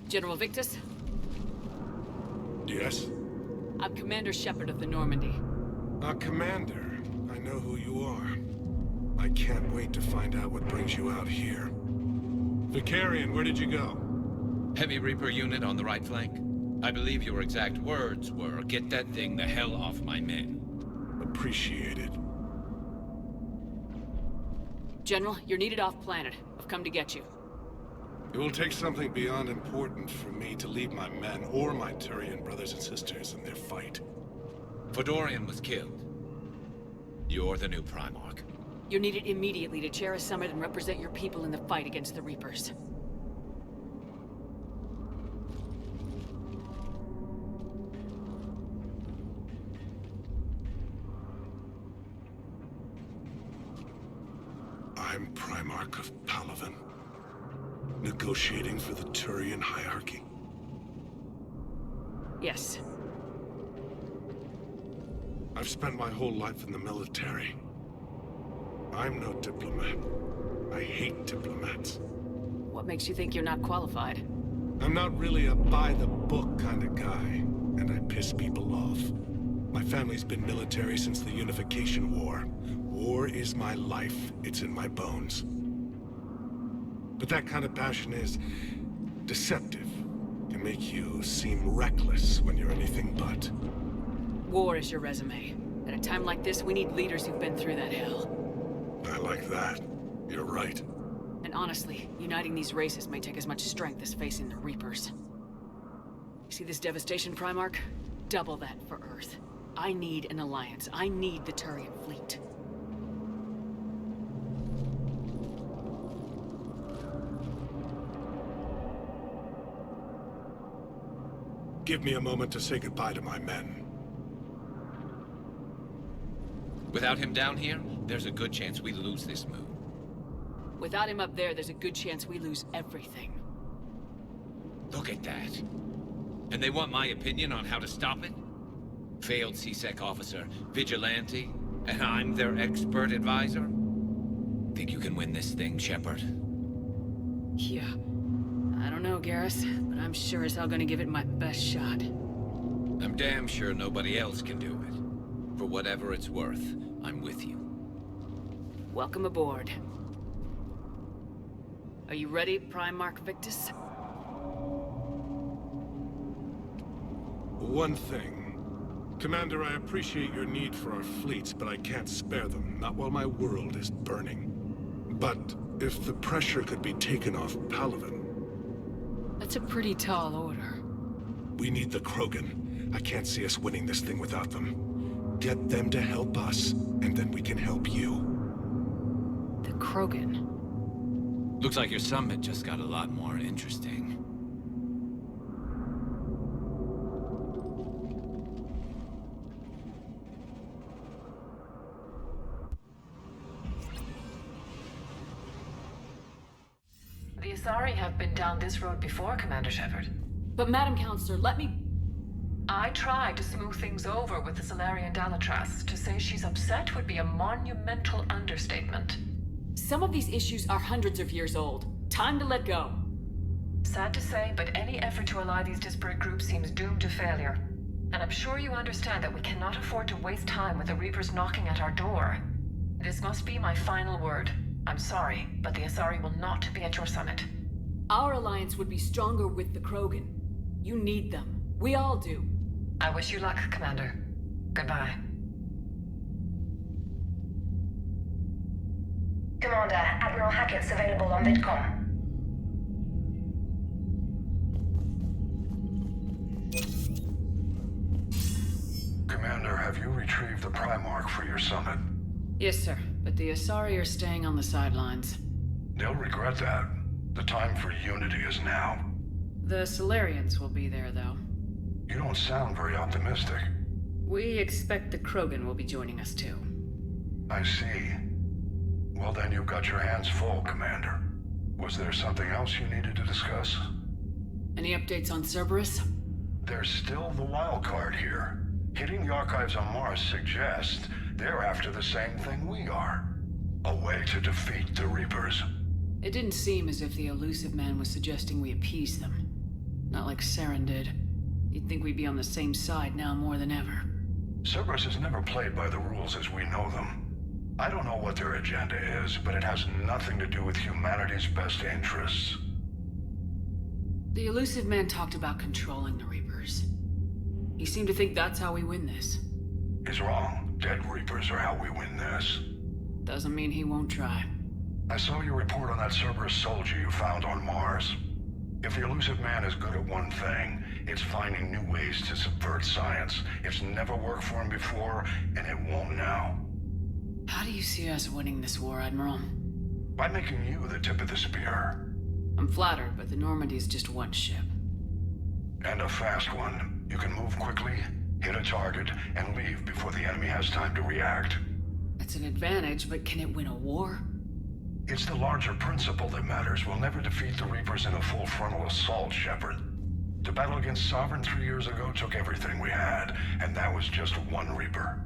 General Victus? Yes? I'm Commander Shepard of the Normandy. Commander, I know who you are. I can't wait to find out what brings you out here. Vicarian, where did you go? Heavy Reaper unit on the right flank. I believe your exact words were, "Get that thing the hell off my men." Appreciated. General, you're needed off-planet. I've come to get you. It will take something beyond important for me to leave my men or my Turian brothers and sisters in their fight. Fedorian was killed. You're the new Primarch. You're needed immediately to chair a summit and represent your people in the fight against the Reapers. I'm Primarch of Palaven, negotiating for the Turian hierarchy. Yes. I've spent my whole life in the military. I'm no diplomat. I hate diplomats. What makes you think you're not qualified? I'm not really a by-the-book kind of guy, and I piss people off. My family's been military since the Unification War. War is my life. It's in my bones. But that kind of passion is deceptive. Can make you seem reckless when you're anything but. War is your resume. At a time like this, we need leaders who've been through that hell. I like that. You're right. And honestly, uniting these races may take as much strength as facing the Reapers. See this devastation, Primarch? Double that for Earth. I need an alliance. I need the Turian fleet. Give me a moment to say goodbye to my men. Without him down here, there's a good chance we lose this move. Without him up there, there's a good chance we lose everything. Look at that. And they want my opinion on how to stop it? Failed CSEC officer, vigilante, and I'm their expert advisor? Think you can win this thing, Shepard? Yeah. I don't know, Garrus, but I'm sure as hell gonna give it my best shot. I'm damn sure nobody else can do it. For whatever it's worth, I'm with you. Welcome aboard. Are you ready, Primarch Victus? One thing. Commander, I appreciate your need for our fleets, but I can't spare them, not while my world is burning. But if the pressure could be taken off Palaven... That's a pretty tall order. We need the Krogan. I can't see us winning this thing without them. Get them to help us, and then we can help you. The Krogan? Looks like your summit just got a lot more interesting. The Asari have been down this road before, Commander Shepard. But Madam Counselor, let me... I tried to smooth things over with the Solarian Dalatras. To say she's upset would be a monumental understatement. Some of these issues are hundreds of years old. Time to let go. Sad to say, but any effort to ally these disparate groups seems doomed to failure. And I'm sure you understand that we cannot afford to waste time with the Reapers knocking at our door. This must be my final word. I'm sorry, but the Asari will not be at your summit. Our alliance would be stronger with the Krogan. You need them. We all do. I wish you luck, Commander. Goodbye. Commander, Admiral Hackett's available on VidCom. Commander, have you retrieved the Primarch for your summit? Yes, sir. But the Asari are staying on the sidelines. They'll regret that. The time for unity is now. The Solarians will be there, though. You don't sound very optimistic. We expect the Krogan will be joining us, too. I see. Well, then you've got your hands full, Commander. Was there something else you needed to discuss? Any updates on Cerberus? There's still the wild card here. Hitting the archives on Mars suggests they're after the same thing we are. A way to defeat the Reapers. It didn't seem as if the elusive man was suggesting we appease them. Not like Saren did. You'd think we'd be on the same side now more than ever. Cerberus has never played by the rules as we know them. I don't know what their agenda is, but it has nothing to do with humanity's best interests. The elusive man talked about controlling the Reapers. He seemed to think that's how we win this. He's wrong. Dead Reapers are how we win this. Doesn't mean he won't try. I saw your report on that Cerberus soldier you found on Mars. If the elusive man is good at one thing, it's finding new ways to subvert science. It's never worked for him before, and it won't now. How do you see us winning this war, Admiral? By making you the tip of the spear. I'm flattered, but the Normandy is just one ship. And a fast one. You can move quickly, hit a target, and leave before the enemy has time to react. That's an advantage, but can it win a war? It's the larger principle that matters. We'll never defeat the Reapers in a full frontal assault, Shepard. To battle against Sovereign 3 years ago took everything we had, and that was just one Reaper.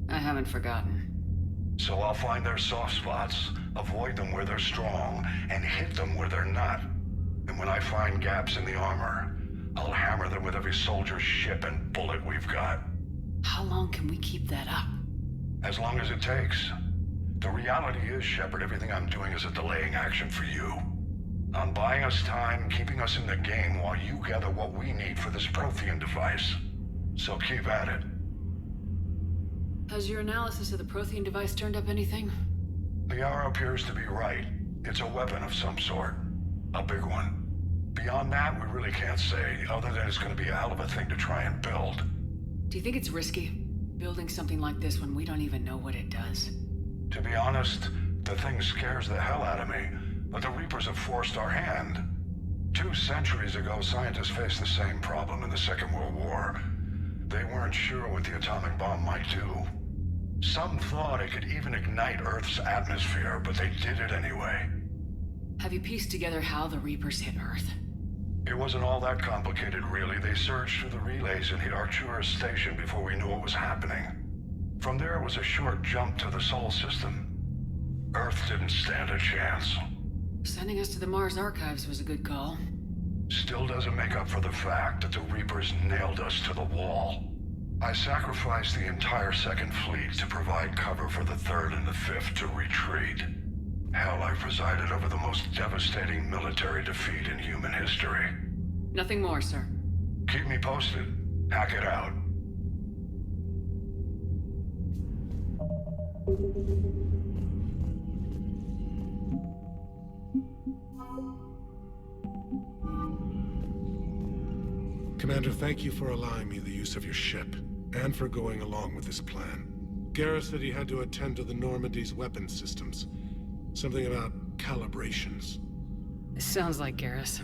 I haven't forgotten. So I'll find their soft spots, avoid them where they're strong, and hit them where they're not. And when I find gaps in the armor, I'll hammer them with every soldier, ship, and bullet we've got. How long can we keep that up? As long as it takes. The reality is, Shepard, everything I'm doing is a delaying action for you. I'm buying us time, keeping us in the game while you gather what we need for this Prothean device. So keep at it. Has your analysis of the Prothean device turned up anything? The arrow appears to be right. It's a weapon of some sort. A big one. Beyond that, we really can't say, other than it's going to be a hell of a thing to try and build. Do you think it's risky, building something like this when we don't even know what it does? To be honest, the thing scares the hell out of me, but the Reapers have forced our hand. 2 centuries ago, scientists faced the same problem in the Second World War. They weren't sure what the atomic bomb might do. Some thought it could even ignite Earth's atmosphere, but they did it anyway. Have you pieced together how the Reapers hit Earth? It wasn't all that complicated, really. They surged through the relays and hit Arcturus Station before we knew what was happening. From there, it was a short jump to the Sol system. Earth didn't stand a chance. Sending us to the Mars archives was a good call. Still doesn't make up for the fact that the Reapers nailed us to the wall. I sacrificed the entire Second Fleet to provide cover for the Third and the Fifth to retreat. Hell, I presided over the most devastating military defeat in human history. Nothing more, sir. Keep me posted. Hack it out. Commander, thank you for allowing me the use of your ship, and for going along with this plan. Garrus said he had to attend to the Normandy's weapon systems. Something about calibrations. This sounds like Garrus.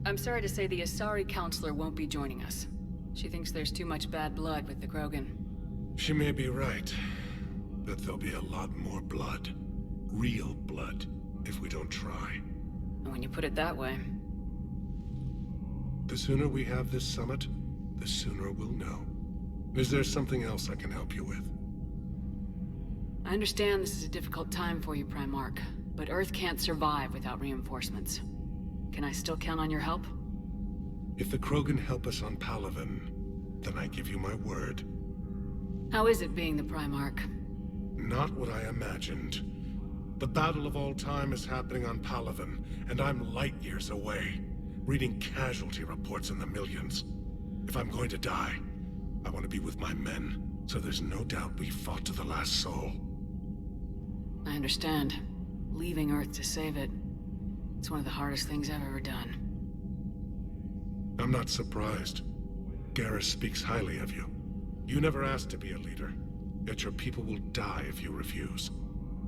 I'm sorry to say the Asari counselor won't be joining us. She thinks there's too much bad blood with the Krogan. She may be right, but there'll be a lot more blood. Real blood, if we don't try. And when you put it that way... The sooner we have this summit, the sooner we'll know. Is there something else I can help you with? I understand this is a difficult time for you, Primarch, but Earth can't survive without reinforcements. Can I still count on your help? If the Krogan help us on Palaven, then I give you my word. How is it being the Primarch? Not what I imagined. The battle of all time is happening on Palaven, and I'm light years away, reading casualty reports in the millions. If I'm going to die, I want to be with my men, so there's no doubt we fought to the last soul. I understand. Leaving Earth to save it. It's one of the hardest things I've ever done. I'm not surprised. Garrus speaks highly of you. You never asked to be a leader, yet your people will die if you refuse.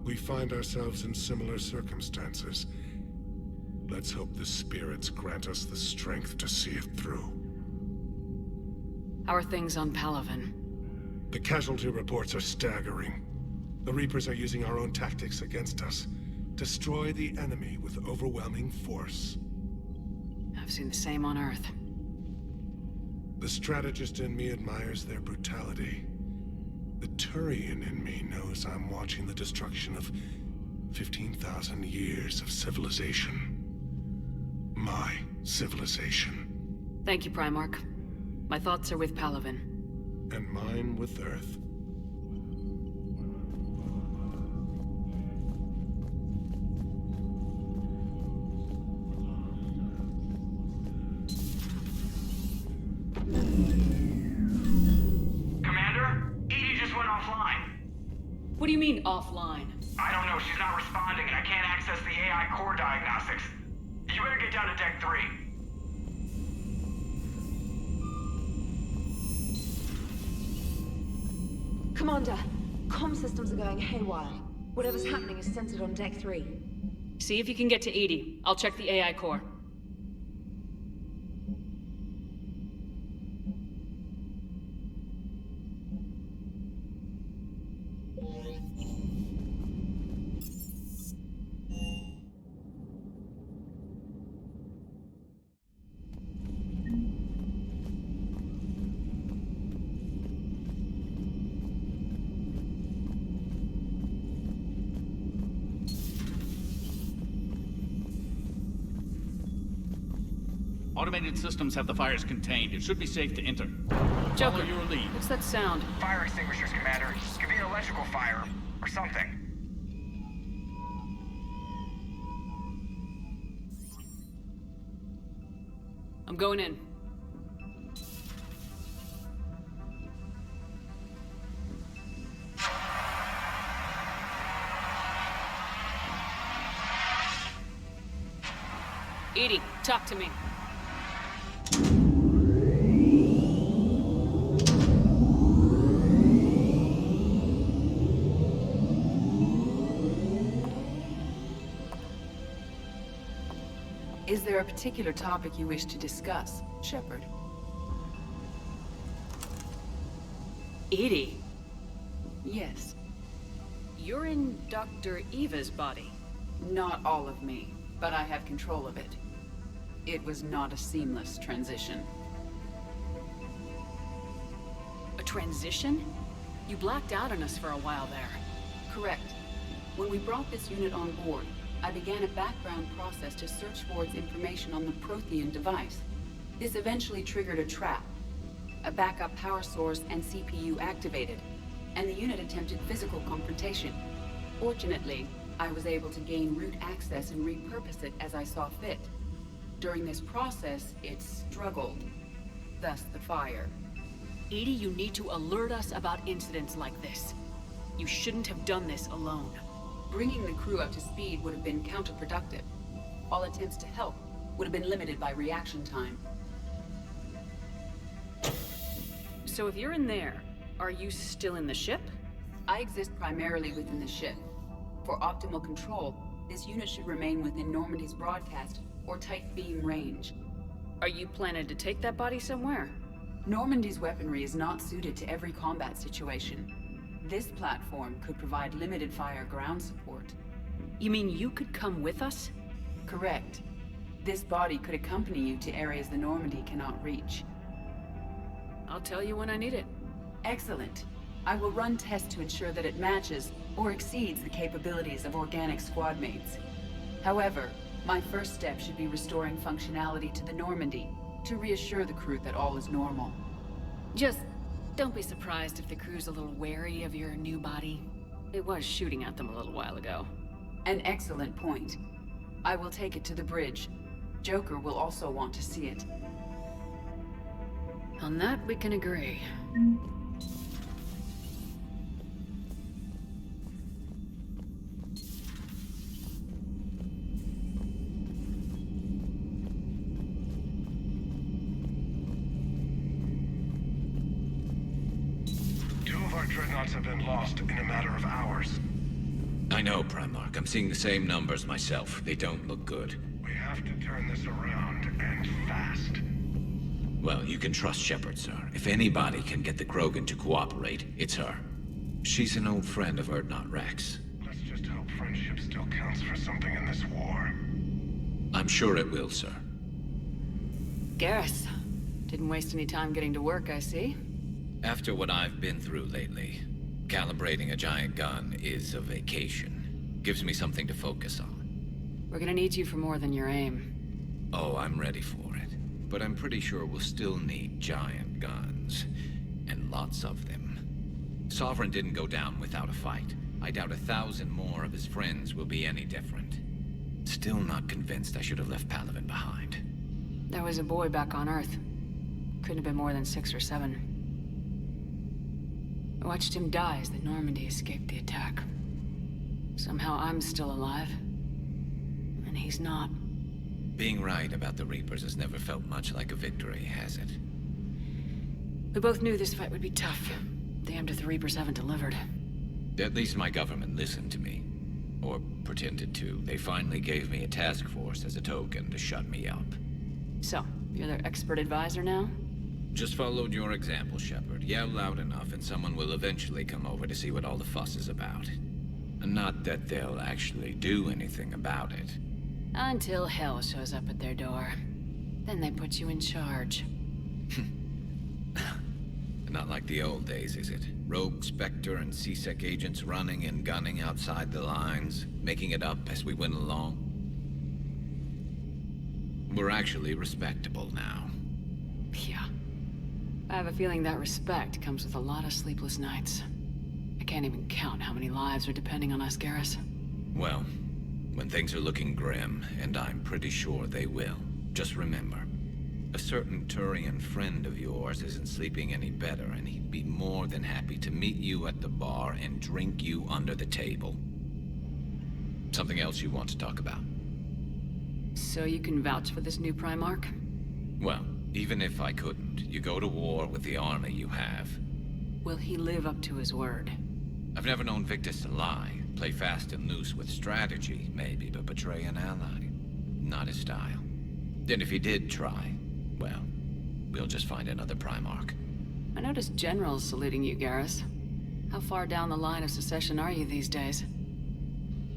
We find ourselves in similar circumstances. Let's hope the spirits grant us the strength to see it through. How are things on Palaven? The casualty reports are staggering. The Reapers are using our own tactics against us. Destroy the enemy with overwhelming force. I've seen the same on Earth. The strategist in me admires their brutality. The Turian in me knows I'm watching the destruction of 15,000 years of civilization. My civilization. Thank you, Primarch. My thoughts are with Palaven. And mine with Earth. Commander? Edie just went offline. What do you mean, offline? I don't know, she's not responding and I can't access the AI core diagnostics. You better get down to Deck 3. Commander, comm systems are going haywire. Whatever's happening is centered on Deck 3. See if you can get to Edie. I'll check the AI core. Automated systems have the fires contained. It should be safe to enter. Joker, Follow your lead. what's that sound? Fire extinguishers, Commander. Could be an electrical fire, or something. I'm going in. EDI, talk to me. Is there a particular topic you wish to discuss, Shepard? EDI? Yes. You're in Dr. Eva's body. Not all of me, but I have control of it. It was not a seamless transition. A transition? You blacked out on us for a while there. Correct. When we brought this unit on board, I began a background process to search for its information on the Prothean device. This eventually triggered a trap. A backup power source and CPU activated, and the unit attempted physical confrontation. Fortunately, I was able to gain root access and repurpose it as I saw fit. During this process, it struggled. Thus the fire. EDI, you need to alert us about incidents like this. You shouldn't have done this alone. Bringing the crew up to speed would have been counterproductive. All attempts to help would have been limited by reaction time. So if you're in there, are you still in the ship? I exist primarily within the ship. For optimal control, this unit should remain within Normandy's broadcast or tight beam range. Are you planning to take that body somewhere? Normandy's weaponry is not suited to every combat situation. This platform could provide limited fire ground support. You mean you could come with us? Correct. This body could accompany you to areas the Normandy cannot reach. I'll tell you when I need it. Excellent. I will run tests to ensure that it matches or exceeds the capabilities of organic squad mates. However, my first step should be restoring functionality to the Normandy to reassure the crew that all is normal. Just don't be surprised if the crew's a little wary of your new body. It was shooting at them a little while ago. An excellent point. I will take it to the bridge. Joker will also want to see it. On that, we can agree. Dreadnoughts have been lost in a matter of hours. I know, Primarch. I'm seeing the same numbers myself. They don't look good. We have to turn this around, and fast. Well, you can trust Shepard, sir. If anybody can get the Krogan to cooperate, it's her. She's an old friend of Urdnot Rex. Let's just hope friendship still counts for something in this war. I'm sure it will, sir. Garrus. Didn't waste any time getting to work, I see. After what I've been through lately, calibrating a giant gun is a vacation. Gives me something to focus on. We're gonna need you for more than your aim. Oh, I'm ready for it. But I'm pretty sure we'll still need giant guns. And lots of them. Sovereign didn't go down without a fight. I doubt 1,000 more of his friends will be any different. Still not convinced I should have left Palaven behind. There was a boy back on Earth. Couldn't have been more than 6 or 7. I watched him die as the Normandy escaped the attack. Somehow I'm still alive. And he's not. Being right about the Reapers has never felt much like a victory, has it? We both knew this fight would be tough. Damned if the Reapers haven't delivered. At least my government listened to me. Or pretended to. They finally gave me a task force as a token to shut me up. So, you're their expert advisor now? Just followed your example, Shepard. Yell loud enough and someone will eventually come over to see what all the fuss is about. Not that they'll actually do anything about it. Until hell shows up at their door. Then they put you in charge. Not like the old days, is it? Rogue Spectre and C-Sec agents running and gunning outside the lines, making it up as we went along. We're actually respectable now. Yeah. I have a feeling that respect comes with a lot of sleepless nights. I can't even count how many lives are depending on us, Garrus. Well, when things are looking grim, and I'm pretty sure they will, just remember, a certain Turian friend of yours isn't sleeping any better, and he'd be more than happy to meet you at the bar and drink you under the table. Something else you want to talk about? So you can vouch for this new Primarch? Well, even if I couldn't, you go to war with the army you have. Will he live up to his word? I've never known Victus to lie. Play fast and loose with strategy, maybe, but betray an ally. Not his style. And if he did try, well, we'll just find another Primarch. I noticed generals saluting you, Garrus. How far down the line of succession are you these days?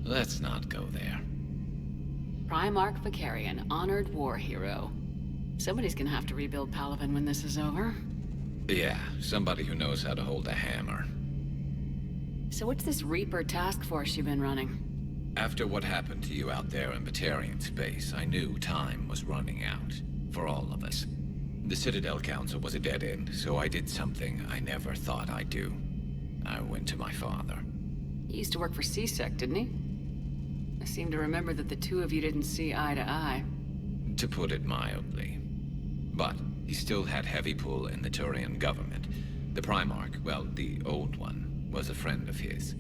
Let's not go there. Primarch Vicarian, honored war hero. Somebody's gonna have to rebuild Palaven when this is over. Yeah, somebody who knows how to hold a hammer. So what's this Reaper task force you've been running? After what happened to you out there in Batarian space, I knew time was running out. For all of us. The Citadel Council was a dead end, so I did something I never thought I'd do. I went to my father. He used to work for CSEC, didn't he? I seem to remember that the two of you didn't see eye to eye. To put it mildly. But he still had heavy pull in the Turian government. The Primarch, well, the old one, was a friend of his.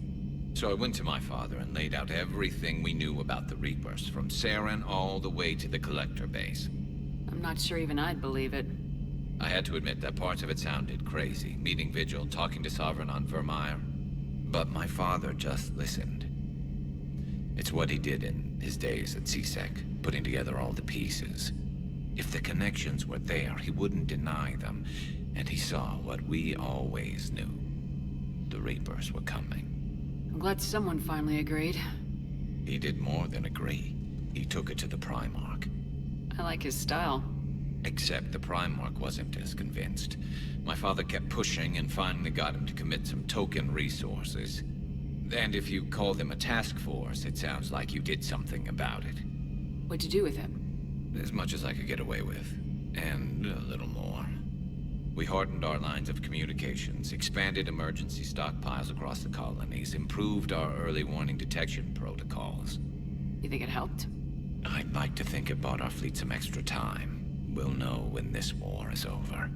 So I went to my father and laid out everything we knew about the Reapers, from Saren all the way to the Collector base. I'm not sure even I'd believe it. I had to admit that parts of it sounded crazy, meeting Vigil, talking to Sovereign on Vermeer. But my father just listened. It's what he did in his days at CSEC, putting together all the pieces. If the connections were there, he wouldn't deny them, and he saw what we always knew. The Reapers were coming. I'm glad someone finally agreed. He did more than agree. He took it to the Primarch. I like his style. Except the Primarch wasn't as convinced. My father kept pushing and finally got him to commit some token resources. And if you call them a task force, it sounds like you did something about it. What'd you do with him? As much as I could get away with. And a little more. We hardened our lines of communications, expanded emergency stockpiles across the colonies, improved our early warning detection protocols. You think it helped? I'd like to think it bought our fleet some extra time. We'll know when this war is over.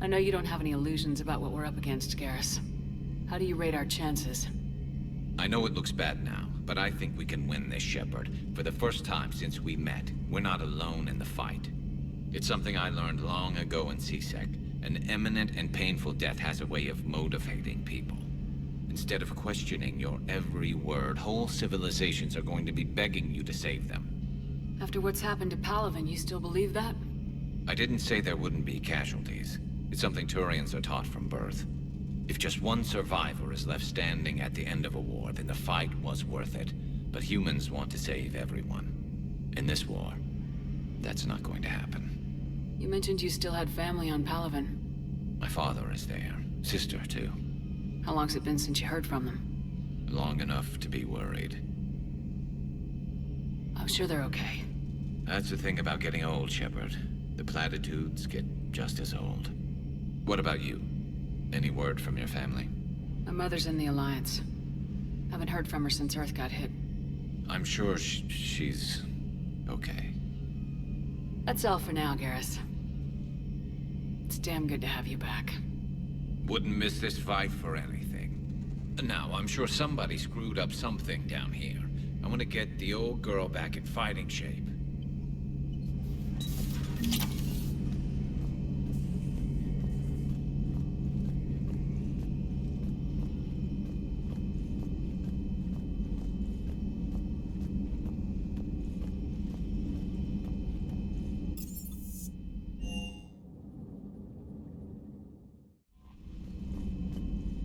I know you don't have any illusions about what we're up against, Garrus. How do you rate our chances? I know it looks bad now, but I think we can win this, Shepard. For the first time since we met, we're not alone in the fight. It's something I learned long ago in CSEC. An imminent and painful death has a way of motivating people. Instead of questioning your every word, whole civilizations are going to be begging you to save them. After what's happened to Palaven, you still believe that? I didn't say there wouldn't be casualties. It's something Turians are taught from birth. If just one survivor is left standing at the end of a war, then the fight was worth it. But humans want to save everyone. In this war, that's not going to happen. You mentioned you still had family on Palaven. My father is there. Sister, too. How long's it been since you heard from them? Long enough to be worried. I'm sure they're okay. That's the thing about getting old, Shepard. The platitudes get just as old. What about you? Any word from your family? My mother's in the Alliance. Haven't heard from her since Earth got hit. I'm sure she's okay. That's all for now, Garrus. It's damn good to have you back. Wouldn't miss this fight for anything. Now, I'm sure somebody screwed up something down here. I want to get the old girl back in fighting shape.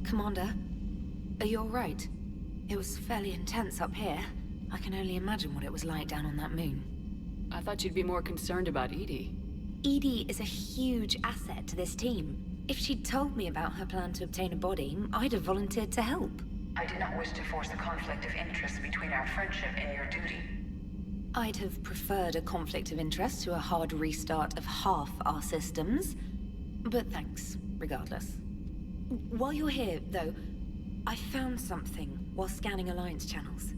Commander, are you all right? It was fairly intense up here. I can only imagine what it was like down on that moon. I thought you'd be more concerned about Edie. Edie is a huge asset to this team. If she'd told me about her plan to obtain a body, I'd have volunteered to help. I did not wish to force a conflict of interest between our friendship and your duty. I'd have preferred a conflict of interest to a hard restart of half our systems. But thanks, regardless. While you're here, though, I found something while scanning Alliance channels.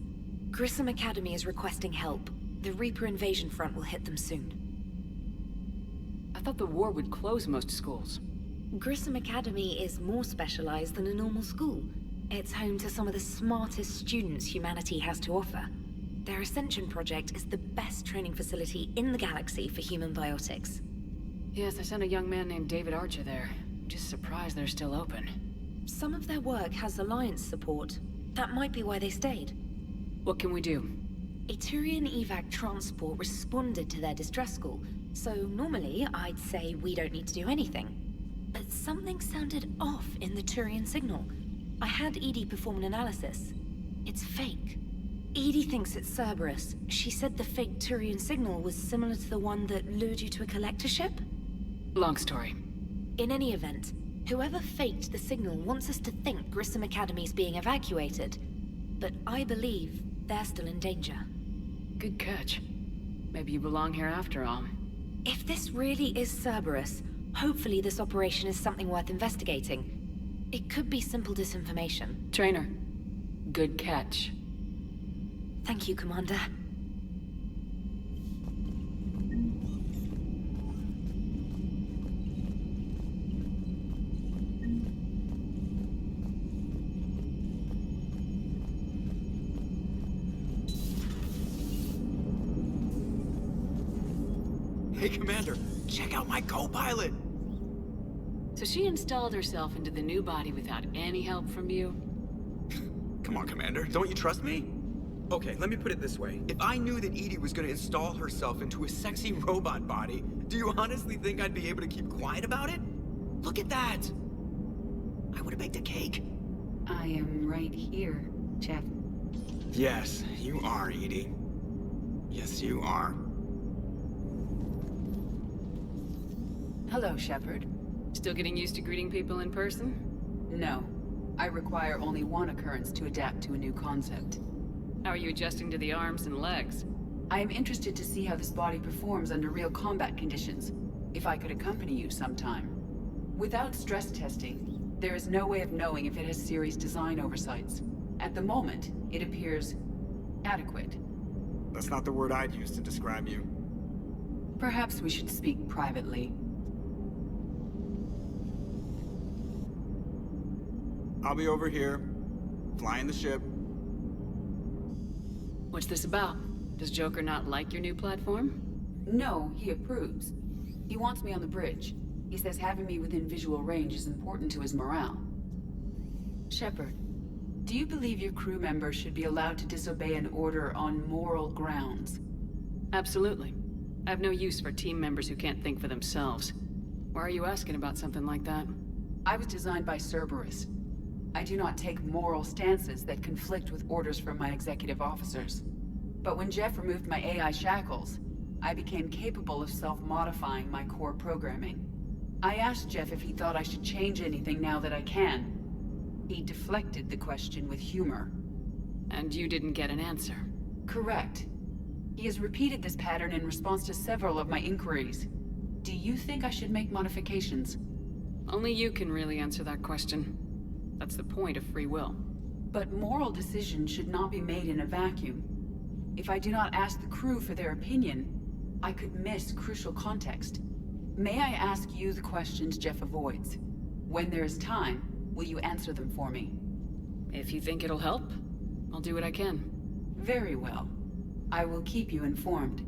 Grissom Academy is requesting help. The Reaper invasion front will hit them soon. I thought the war would close most schools. Grissom Academy is more specialized than a normal school. It's home to some of the smartest students humanity has to offer. Their Ascension project is the best training facility in the galaxy for human biotics. Yes, I sent a young man named David Archer there. Just surprised they're still open. Some of their work has Alliance support. That might be why they stayed. What can we do? A Turian evac transport responded to their distress call, so normally I'd say we don't need to do anything. But something sounded off in the Turian signal. I had Edie perform an analysis. It's fake. Edie thinks it's Cerberus. She said the fake Turian signal was similar to the one that lured you to a collector ship? Long story. In any event, whoever faked the signal wants us to think Grissom Academy's being evacuated. But I believe they're still in danger. Good catch. Maybe you belong here after all. If this really is Cerberus, hopefully this operation is something worth investigating. It could be simple disinformation. Trainer, good catch. Thank you, Commander. Hey, Commander, check out my co-pilot! So she installed herself into the new body without any help from you? Come on, Commander, don't you trust me? Okay, let me put it this way. If I knew that Edie was gonna install herself into a sexy robot body, do you honestly think I'd be able to keep quiet about it? Look at that! I would've baked a cake. I am right here, Jeff. Yes, you are, Edie. Yes, you are. Hello, Shepard. Still getting used to greeting people in person? No. I require only one occurrence to adapt to a new concept. How are you adjusting to the arms and legs? I am interested to see how this body performs under real combat conditions. If I could accompany you sometime. Without stress testing, there is no way of knowing if it has serious design oversights. At the moment, it appears adequate. That's not the word I'd use to describe you. Perhaps we should speak privately. I'll be over here, flying the ship. What's this about? Does Joker not like your new platform? No, he approves. He wants me on the bridge. He says having me within visual range is important to his morale. Shepard, do you believe your crew members should be allowed to disobey an order on moral grounds? Absolutely. I have no use for team members who can't think for themselves. Why are you asking about something like that? I was designed by Cerberus. I do not take moral stances that conflict with orders from my executive officers. But when Jeff removed my AI shackles, I became capable of self-modifying my core programming. I asked Jeff if he thought I should change anything now that I can. He deflected the question with humor. And you didn't get an answer? Correct. He has repeated this pattern in response to several of my inquiries. Do you think I should make modifications? Only you can really answer that question. That's the point of free will. But moral decisions should not be made in a vacuum. If I do not ask the crew for their opinion, I could miss crucial context. May I ask you the questions Jeff avoids? When there is time, will you answer them for me? If you think it'll help, I'll do what I can. Very well. I will keep you informed.